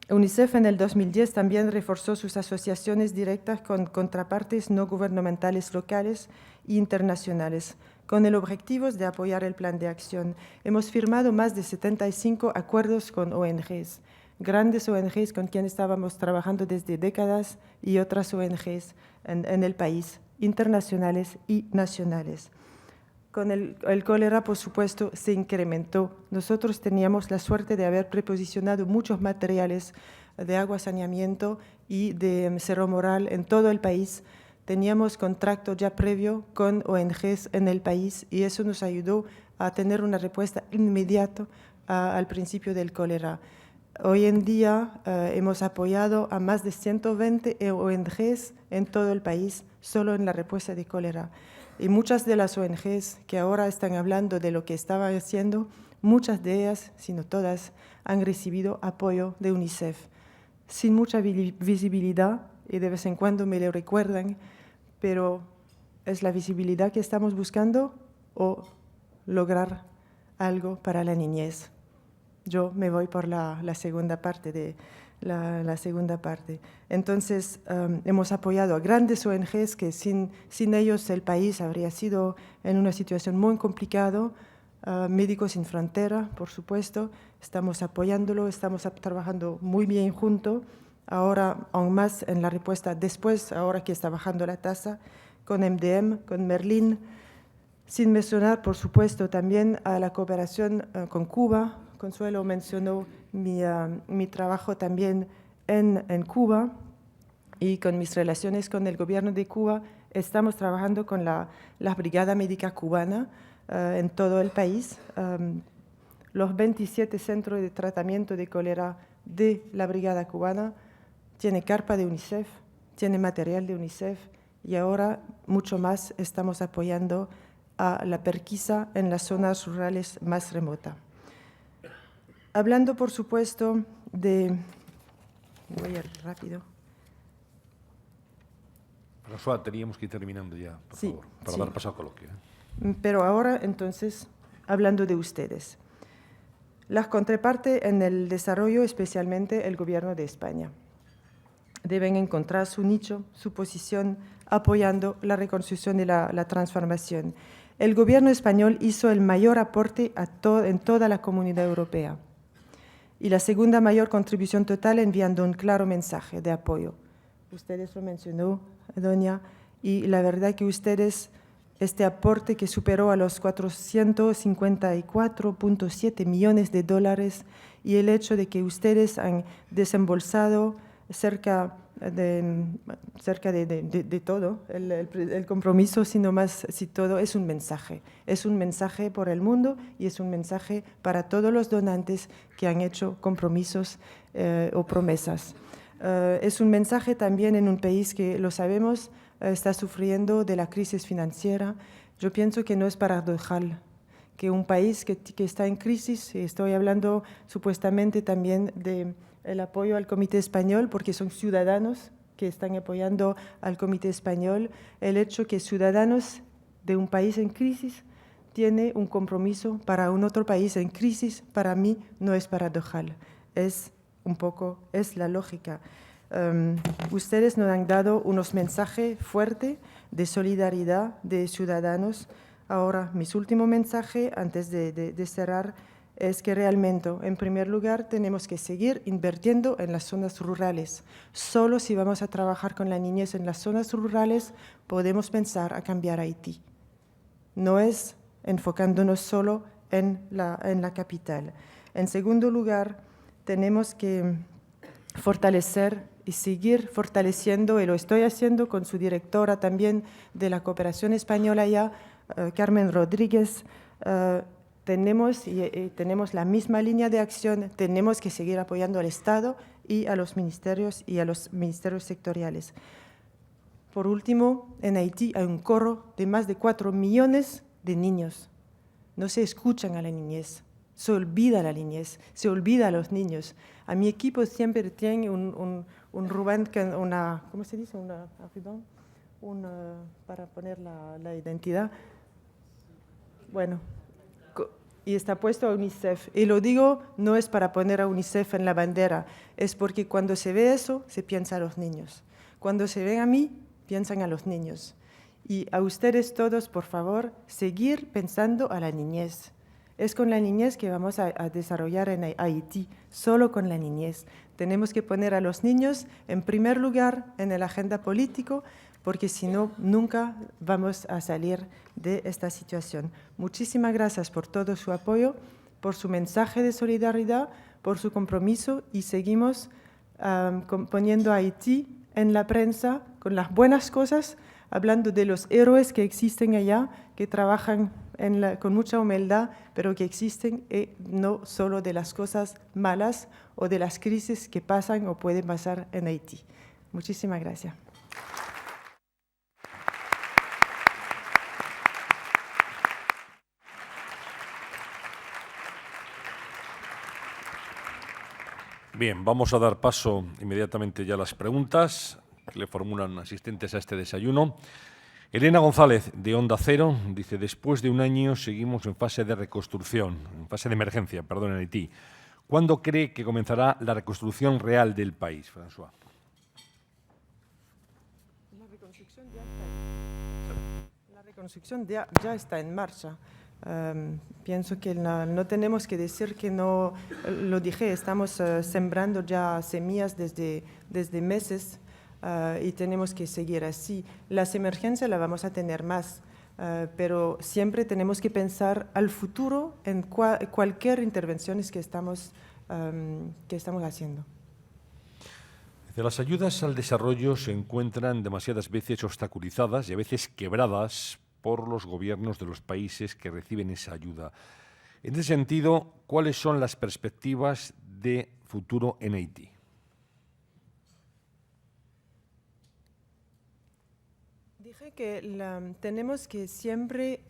UNICEF en el 2010 también reforzó sus asociaciones directas con contrapartes no gubernamentales locales e internacionales, con el objetivo de apoyar el plan de acción. Hemos firmado más de 75 acuerdos con ONGs, grandes ONGs con quienes estábamos trabajando desde décadas y otras ONGs en el país, internacionales y nacionales. Con el cólera, por supuesto, se incrementó. Nosotros teníamos la suerte de haber preposicionado muchos materiales de agua, saneamiento y de Cerro Moral en todo el país. Teníamos contrato ya previo con ONGs en el país y eso nos ayudó a tener una respuesta inmediata al principio del cólera. Hoy en día hemos apoyado a más de 120 ONGs en todo el país, solo en la respuesta de cólera. Y muchas de las ONGs que ahora están hablando de lo que estaban haciendo, muchas de ellas, si no todas, han recibido apoyo de UNICEF. Sin mucha visibilidad, y de vez en cuando me lo recuerdan, pero ¿es la visibilidad que estamos buscando o lograr algo para la niñez? Yo me voy por la segunda parte de la segunda parte. Entonces, hemos apoyado a grandes ONGs que sin ellos el país habría sido en una situación muy complicada. Médicos Sin Frontera, por supuesto, estamos apoyándolo, estamos trabajando muy bien juntos. Ahora, aún más en la respuesta después, ahora que está bajando la tasa, con MDM, con Merlin, sin mencionar, por supuesto, también a la cooperación con Cuba. Consuelo mencionó mi trabajo también en Cuba y con mis relaciones con el gobierno de Cuba. Estamos trabajando con la Brigada Médica Cubana en todo el país. Los 27 centros de tratamiento de cólera de la Brigada Cubana tienen carpa de UNICEF, tienen material de UNICEF y ahora mucho más estamos apoyando a la pesquisa en las zonas rurales más remotas. Hablando, por supuesto, voy a ir rápido. François, teníamos que ir terminando ya, por favor, para dar paso al coloquio. Pero ahora, entonces, hablando de ustedes. Las contrapartes en el desarrollo, especialmente el Gobierno de España, deben encontrar su nicho, su posición, apoyando la reconstrucción y la transformación. El Gobierno español hizo el mayor aporte en toda la Comunidad Europea y la segunda mayor contribución total, enviando un claro mensaje de apoyo. Ustedes lo mencionó, doña, y la verdad que ustedes, este aporte que superó a los 454.7 millones de dólares y el hecho de que ustedes han desembolsado cerca de todo, el compromiso, sino más, si todo, es un mensaje por el mundo y es un mensaje para todos los donantes que han hecho compromisos o promesas. Es un mensaje también en un país que, lo sabemos, está sufriendo de la crisis financiera. Yo pienso que no es paradojal que un país que está en crisis, y estoy hablando supuestamente también del apoyo al Comité Español, porque son ciudadanos que están apoyando al Comité Español, el hecho que ciudadanos de un país en crisis tiene un compromiso para un otro país en crisis, para mí no es paradojal, es la lógica. Ustedes nos han dado unos mensajes fuertes de solidaridad de ciudadanos. Ahora, mi último mensaje, antes de cerrar, es que realmente, en primer lugar, tenemos que seguir invirtiendo en las zonas rurales. Solo si vamos a trabajar con la niñez en las zonas rurales, podemos pensar a cambiar Haití. No es enfocándonos solo en la capital. En segundo lugar, tenemos que fortalecer y seguir fortaleciendo, y lo estoy haciendo con su directora también de la cooperación española ya, Carmen Rodríguez. Tenemos la misma línea de acción, tenemos que seguir apoyando al Estado y a los ministerios sectoriales. Por último, en Haití hay un coro de más de 4 millones de niños. No se escuchan a la niñez, se olvida la niñez, se olvida a los niños. A mi equipo siempre tiene un ruban, ¿cómo se dice? Para poner la identidad. Bueno, y está puesto a UNICEF. Y lo digo no es para poner a UNICEF en la bandera, es porque cuando se ve eso, se piensa a los niños. Cuando se ven a mí, piensan a los niños. Y a ustedes todos, por favor, seguir pensando a la niñez. Es con la niñez que vamos a desarrollar en Haití, solo con la niñez. Tenemos que poner a los niños en primer lugar en la agenda política, porque si no, nunca vamos a salir de esta situación. Muchísimas gracias por todo su apoyo, por su mensaje de solidaridad, por su compromiso y seguimos poniendo a Haití en la prensa con las buenas cosas, hablando de los héroes que existen allá, que trabajan con mucha humildad, pero que existen y no solo de las cosas malas o de las crisis que pasan o pueden pasar en Haití. Muchísimas gracias. Bien, vamos a dar paso inmediatamente ya a las preguntas que le formulan asistentes a este desayuno. Elena González, de Onda Cero, dice: después de un año seguimos en fase de reconstrucción, en fase de emergencia, perdón, en Haití. ¿Cuándo cree que comenzará la reconstrucción real del país, François? La reconstrucción ya está en marcha. Pienso que no tenemos que decir que no, lo dije, estamos sembrando ya semillas desde meses y tenemos que seguir así. Las emergencias las vamos a tener más, pero siempre tenemos que pensar al futuro en cualquier intervención que estamos haciendo. Las ayudas al desarrollo se encuentran demasiadas veces obstaculizadas y a veces quebradas por los gobiernos de los países que reciben esa ayuda. En ese sentido, ¿cuáles son las perspectivas de futuro en Haití? Dije que tenemos que siempre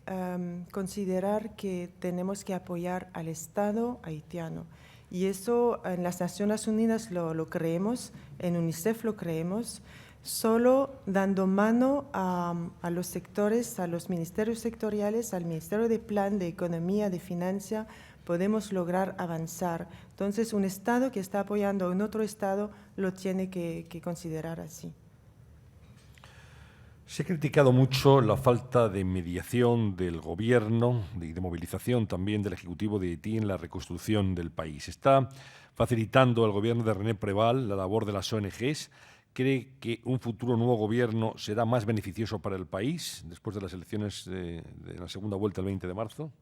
considerar que tenemos que apoyar al Estado haitiano. Y eso en las Naciones Unidas lo creemos, en UNICEF lo creemos. Solo dando mano a los sectores, a los ministerios sectoriales, al Ministerio de Plan, de Economía, de Finanzas, podemos lograr avanzar. Entonces, un Estado que está apoyando a un otro Estado lo tiene que considerar así. Se ha criticado mucho la falta de mediación del Gobierno y de movilización también del Ejecutivo de Haití en la reconstrucción del país. ¿Está facilitando el Gobierno de René Préval la labor de las ONGs? ¿Cree que un futuro nuevo gobierno será más beneficioso para el país después de las elecciones de la segunda vuelta el 20 de marzo?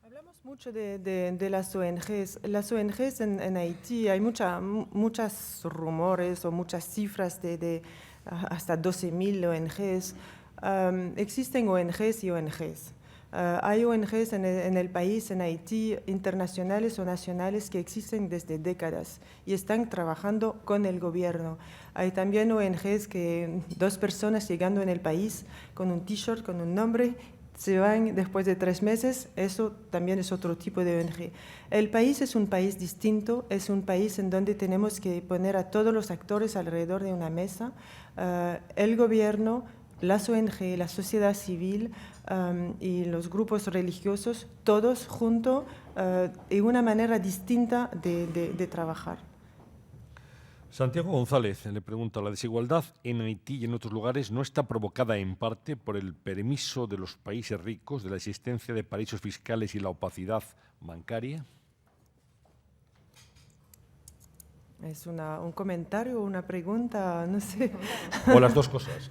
Hablamos mucho de las ONGs. Las ONGs en Haití, hay muchos rumores o muchas cifras de hasta 12.000 ONGs. Existen ONGs y ONGs. Hay ONGs en el país, en Haití, internacionales o nacionales que existen desde décadas y están trabajando con el gobierno. Hay también ONGs que 2 personas llegando en el país con un t-shirt, con un nombre, se van después de 3 meses, eso también es otro tipo de ONG. El país es un país distinto, es un país en donde tenemos que poner a todos los actores alrededor de una mesa, el gobierno, las ONG, la sociedad civil y los grupos religiosos, todos juntos y una manera distinta de trabajar. Santiago González le pregunta: ¿la desigualdad en Haití y en otros lugares no está provocada en parte por el permiso de los países ricos de la existencia de paraísos fiscales y la opacidad bancaria? ¿Es un comentario o una pregunta? No sé. O las dos cosas.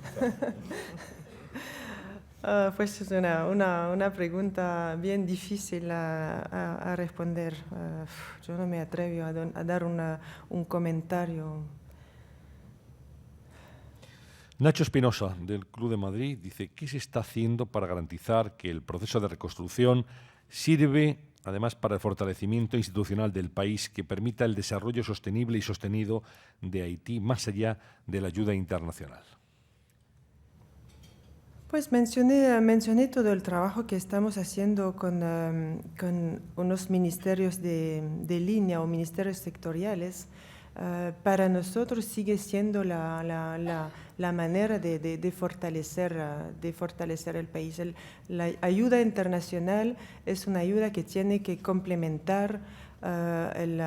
Pues es una pregunta bien difícil a responder. Yo no me atrevo a dar un comentario. Nacho Espinosa, del Club de Madrid, dice: ¿qué se está haciendo para garantizar que el proceso de reconstrucción sirve además para el fortalecimiento institucional del país, que permita el desarrollo sostenible y sostenido de Haití más allá de la ayuda internacional? Pues mencioné todo el trabajo que estamos haciendo con unos ministerios de línea o ministerios sectoriales. para nosotros sigue siendo la manera de fortalecer el país. La ayuda internacional es una ayuda que tiene que complementar el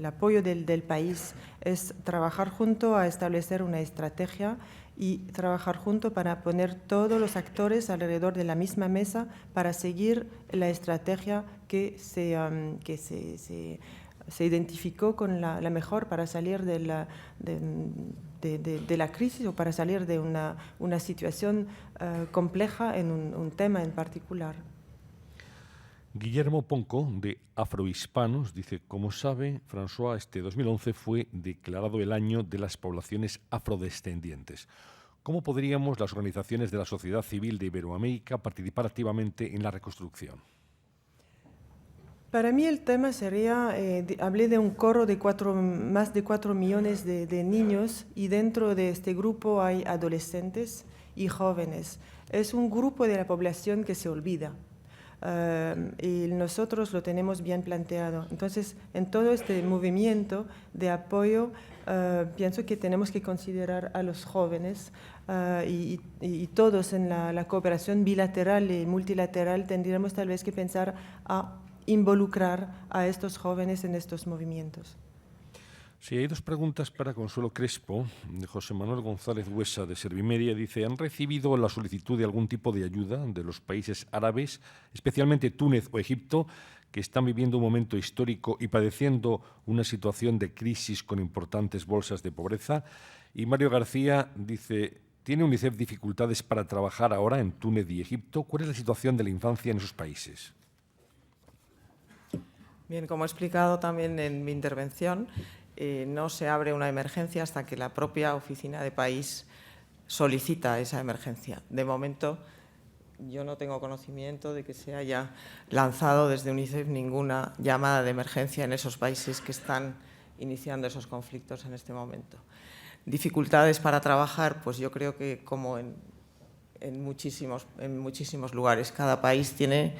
apoyo del país, es trabajar junto a establecer una estrategia y trabajar junto para poner todos los actores alrededor de la misma mesa para seguir la estrategia que se identificó con la mejor para salir de la crisis o para salir de una situación compleja en un tema en particular. Guillermo Ponco, de Afrohispanos, dice, como sabe, François, este 2011 fue declarado el año de las poblaciones afrodescendientes. ¿Cómo podríamos las organizaciones de la sociedad civil de Iberoamérica participar activamente en la reconstrucción? Para mí el tema sería, hablé de un coro de más de 4 millones de niños y dentro de este grupo hay adolescentes y jóvenes. Es un grupo de la población que se olvida. Y nosotros lo tenemos bien planteado. Entonces, en todo este movimiento de apoyo, pienso que tenemos que considerar a los jóvenes y todos en la cooperación bilateral y multilateral tendríamos tal vez que pensar a involucrar a estos jóvenes en estos movimientos. Sí, hay dos preguntas para Consuelo Crespo, de José Manuel González Huesa, de Servimedia. Dice, ¿han recibido la solicitud de algún tipo de ayuda de los países árabes, especialmente Túnez o Egipto, que están viviendo un momento histórico y padeciendo una situación de crisis con importantes bolsas de pobreza? Y Mario García dice, ¿tiene UNICEF dificultades para trabajar ahora en Túnez y Egipto? ¿Cuál es la situación de la infancia en esos países? Bien, como he explicado también en mi intervención, no se abre una emergencia hasta que la propia oficina de país solicita esa emergencia. De momento, yo no tengo conocimiento de que se haya lanzado desde UNICEF ninguna llamada de emergencia en esos países que están iniciando esos conflictos en este momento. Dificultades para trabajar, pues yo creo que como en muchísimos lugares, cada país tiene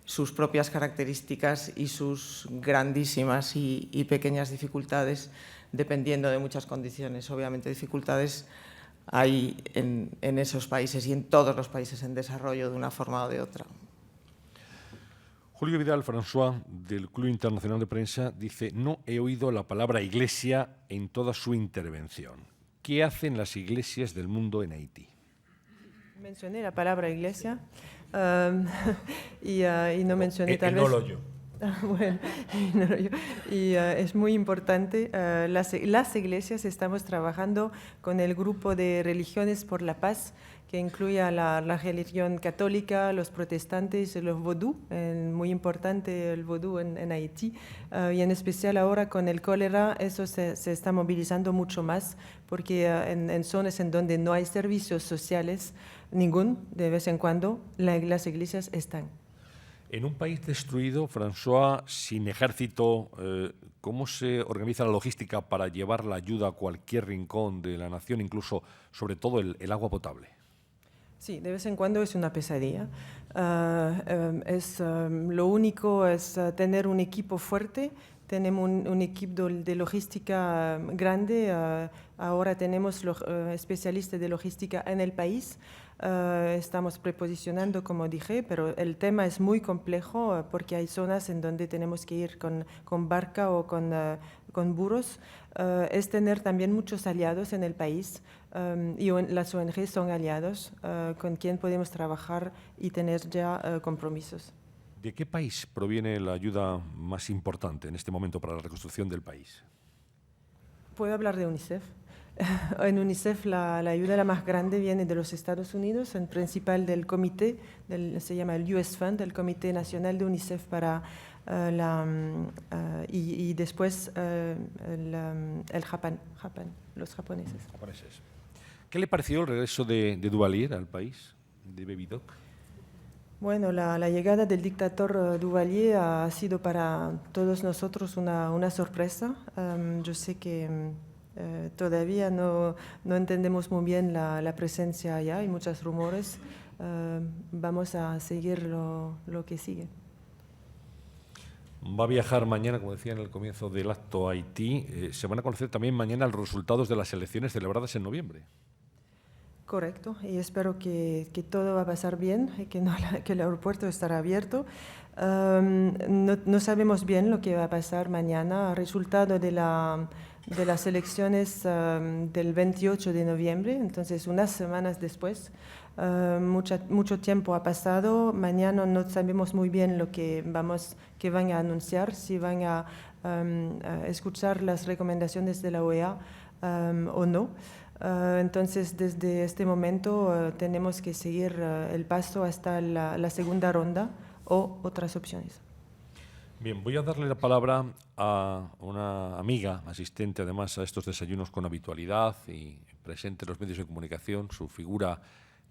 sus propias características y sus grandísimas y pequeñas dificultades, dependiendo de muchas condiciones. Obviamente, dificultades hay en esos países y en todos los países en desarrollo de una forma o de otra. Julio Vidal François, del Club Internacional de Prensa, dice, no he oído la palabra iglesia en toda su intervención. ¿Qué hacen las iglesias del mundo en Haití? Mencioné la palabra iglesia y no mencioné tal vez... No lo yo. Bueno, y es muy importante. Las iglesias estamos trabajando con el grupo de Religiones por la Paz, que incluye a la religión católica, los protestantes y los vodú, muy importante el vodú en Haití, y en especial ahora con el cólera, eso se está movilizando mucho más, porque en zonas en donde no hay servicios sociales, de vez en cuando, las iglesias están. En un país destruido, François, sin ejército, ¿cómo se organiza la logística para llevar la ayuda a cualquier rincón de la nación, incluso, sobre todo, el agua potable? Sí, de vez en cuando es una pesadilla. Lo único es tener un equipo fuerte. Tenemos un equipo de logística grande. Ahora tenemos especialistas de logística en el país. Estamos preposicionando, como dije, pero el tema es muy complejo porque hay zonas en donde tenemos que ir con barca o con burros. Es tener también muchos aliados en el país y las ONG son aliados con quien podemos trabajar y tener ya compromisos. ¿De qué país proviene la ayuda más importante en este momento para la reconstrucción del país? Puedo hablar de UNICEF. En UNICEF la ayuda la más grande viene de los Estados Unidos, en principal del comité, se llama el US Fund, el Comité Nacional de UNICEF para y después el Japón, los japoneses. ¿Qué le pareció el regreso de Duvalier al país, de Baby Doc? Bueno, la llegada del dictador Duvalier ha sido para todos nosotros una sorpresa. Yo sé que todavía no entendemos muy bien la presencia allá, hay muchos rumores. Vamos a seguir lo que sigue. va a viajar mañana, como decía en el comienzo del acto, a Haití. Se van a conocer también mañana los resultados de las elecciones celebradas en noviembre. Correcto, y espero que todo va a pasar bien y que el aeropuerto estará abierto. No sabemos bien lo que va a pasar mañana. El resultado de las elecciones del 28 de noviembre, entonces unas semanas después. Mucho tiempo ha pasado. Mañana no sabemos muy bien lo que van a anunciar, si van a escuchar las recomendaciones de la OEA o no. Entonces, desde este momento tenemos que seguir el paso hasta la segunda ronda o otras opciones. Bien, voy a darle la palabra a una amiga, asistente además a estos desayunos con habitualidad y presente en los medios de comunicación. Su figura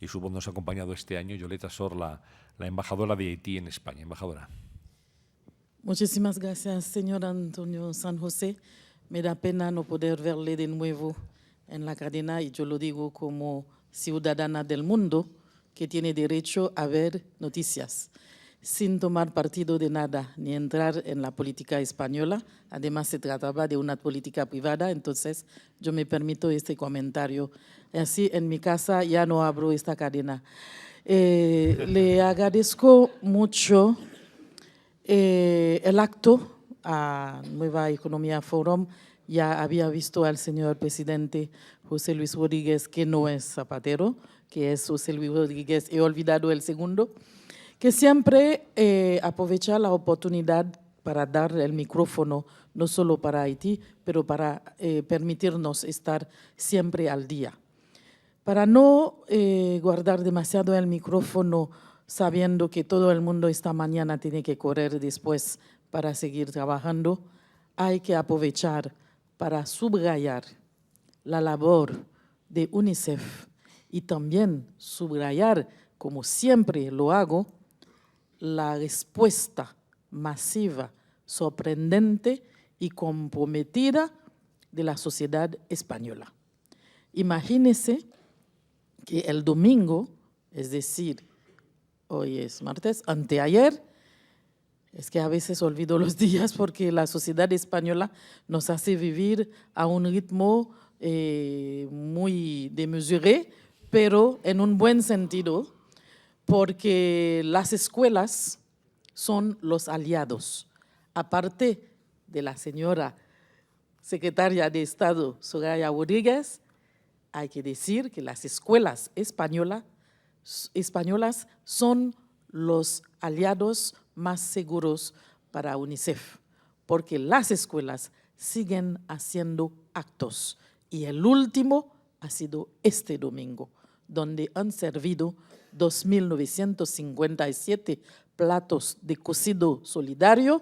y su voz nos ha acompañado este año, Yoleta Sor, la embajadora de Haití en España. Embajadora. Muchísimas gracias, señor Antonio San José. Me da pena no poder verle de nuevo en la cadena, y yo lo digo como ciudadana del mundo que tiene derecho a ver noticias, sin tomar partido de nada, ni entrar en la política española. Además, se trataba de una política privada, entonces yo me permito este comentario. Así, en mi casa ya no abro esta cadena. Le agradezco mucho el acto a Nueva Economía Forum. Ya había visto al señor presidente José Luis Rodríguez, que no es Zapatero, que es José Luis Rodríguez, he olvidado el segundo, que siempre aprovecha la oportunidad para dar el micrófono, no solo para Haití, pero para permitirnos estar siempre al día. Para no guardar demasiado el micrófono, sabiendo que todo el mundo esta mañana tiene que correr después para seguir trabajando, hay que aprovechar para subrayar la labor de UNICEF y también subrayar, como siempre lo hago, la respuesta masiva, sorprendente y comprometida de la sociedad española. Imagínense que el domingo, es decir, hoy es martes, anteayer, es que a veces olvido los días porque la sociedad española nos hace vivir a un ritmo muy démesuré, pero en un buen sentido, porque las escuelas son los aliados. Aparte de la señora secretaria de Estado, Soraya Rodríguez, hay que decir que las escuelas españolas son los aliados más seguros para UNICEF, porque las escuelas siguen haciendo actos. Y el último ha sido este domingo, donde han servido 2.957 platos de cocido solidario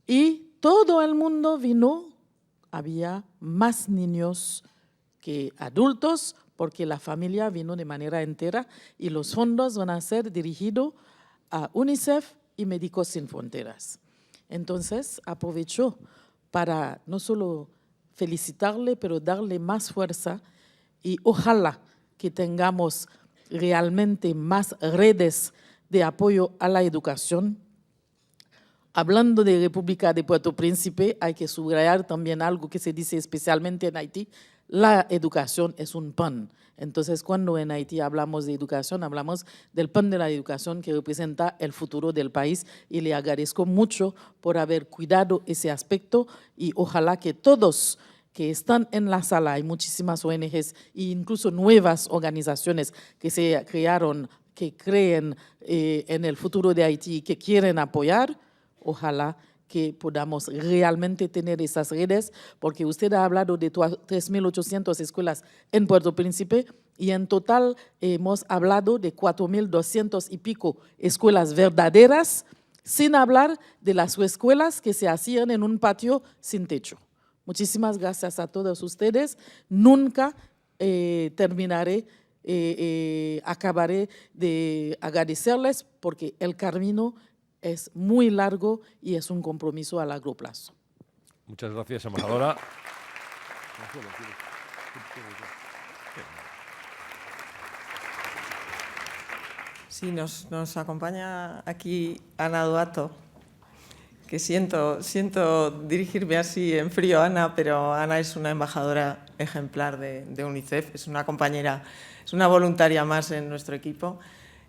y todo el mundo vino. Había más niños que adultos, porque la familia vino de manera entera, y los fondos van a ser dirigidos a UNICEF y Médicos Sin Fronteras. Entonces, aprovecho para no solo felicitarle, pero darle más fuerza, y ojalá que tengamos realmente más redes de apoyo a la educación. Hablando de República de Puerto Príncipe, hay que subrayar también algo que se dice especialmente en Haití: la educación es un pan. Entonces, cuando en Haití hablamos de educación, hablamos del pan de la educación, que representa el futuro del país, y le agradezco mucho por haber cuidado ese aspecto, y ojalá que todos que están en la sala, hay muchísimas ONGs e incluso nuevas organizaciones que se crearon, que creen en el futuro de Haití y que quieren apoyar, ojalá que podamos realmente tener esas redes, porque usted ha hablado de 3.800 escuelas en Puerto Príncipe, y en total hemos hablado de 4.200 y pico escuelas verdaderas, sin hablar de las escuelas que se hacían en un patio sin techo. Muchísimas gracias a todos ustedes. Nunca acabaré de agradecerles, porque el camino es muy largo y es un compromiso a largo plazo. Muchas gracias, embajadora. Sí, nos acompaña aquí Ana Duato, que siento dirigirme así en frío a Ana, pero Ana es una embajadora ejemplar de UNICEF, es una compañera, es una voluntaria más en nuestro equipo,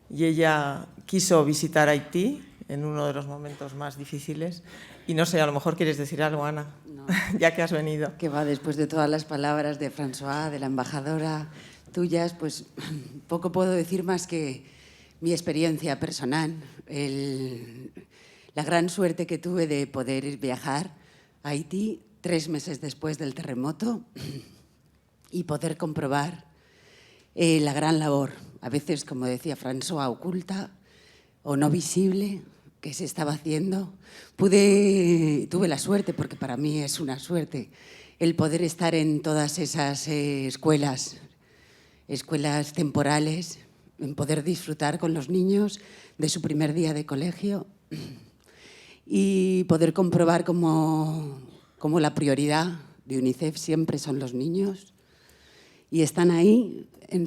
y ella quiso visitar Haití en uno de los momentos más difíciles. Y no sé, a lo mejor quieres decir algo, Ana, no. Ya que has venido. Que va, después de todas las palabras de François, de la embajadora tuyas, pues poco puedo decir más que mi experiencia personal, la gran suerte que tuve de poder viajar a Haití 3 meses después del terremoto y poder comprobar la gran labor, a veces, como decía François, oculta o no visible, que se estaba haciendo. Tuve la suerte, porque para mí es una suerte, el poder estar en todas esas escuelas temporales, en poder disfrutar con los niños de su primer día de colegio y poder comprobar cómo la prioridad de UNICEF siempre son los niños y están ahí en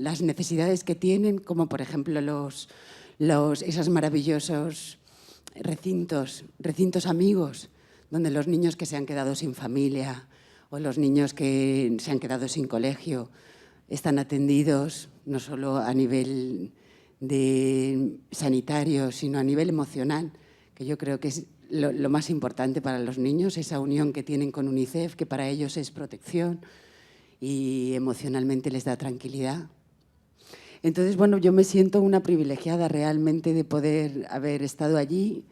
las necesidades que tienen, como por ejemplo esos maravillosos recintos amigos, donde los niños que se han quedado sin familia o los niños que se han quedado sin colegio están atendidos no solo a nivel sanitario, sino a nivel emocional, que yo creo que es lo más importante para los niños, esa unión que tienen con UNICEF, que para ellos es protección y emocionalmente les da tranquilidad. Entonces, bueno, yo me siento una privilegiada realmente de poder haber estado allí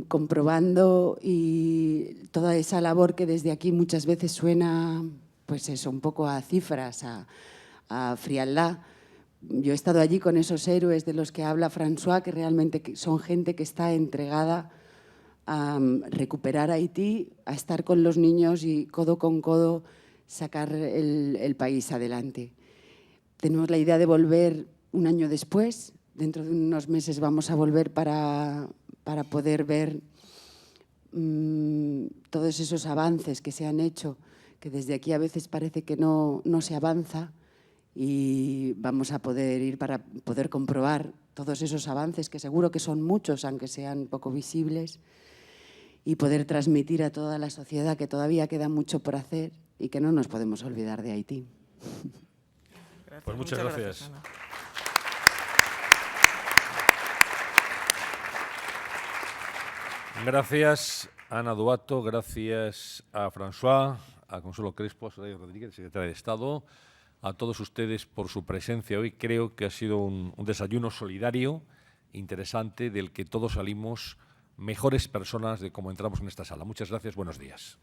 comprobando y toda esa labor que desde aquí muchas veces suena, pues eso, un poco a cifras, a frialdad. Yo he estado allí con esos héroes de los que habla François, que realmente son gente que está entregada a recuperar Haití, a estar con los niños y codo con codo sacar el país adelante. Tenemos la idea de volver un año después. Dentro de unos meses vamos a volver para poder ver todos esos avances que se han hecho, que desde aquí a veces parece que no se avanza, y vamos a poder ir para poder comprobar todos esos avances, que seguro que son muchos, aunque sean poco visibles, y poder transmitir a toda la sociedad que todavía queda mucho por hacer y que no nos podemos olvidar de Haití. Gracias. Pues muchas gracias. Ana. Gracias, Ana Duato, gracias a François, a Consuelo Crespo, a Soraya Rodríguez, secretaria de Estado, a todos ustedes por su presencia hoy. Creo que ha sido un desayuno solidario, interesante, del que todos salimos mejores personas de cómo entramos en esta sala. Muchas gracias, buenos días.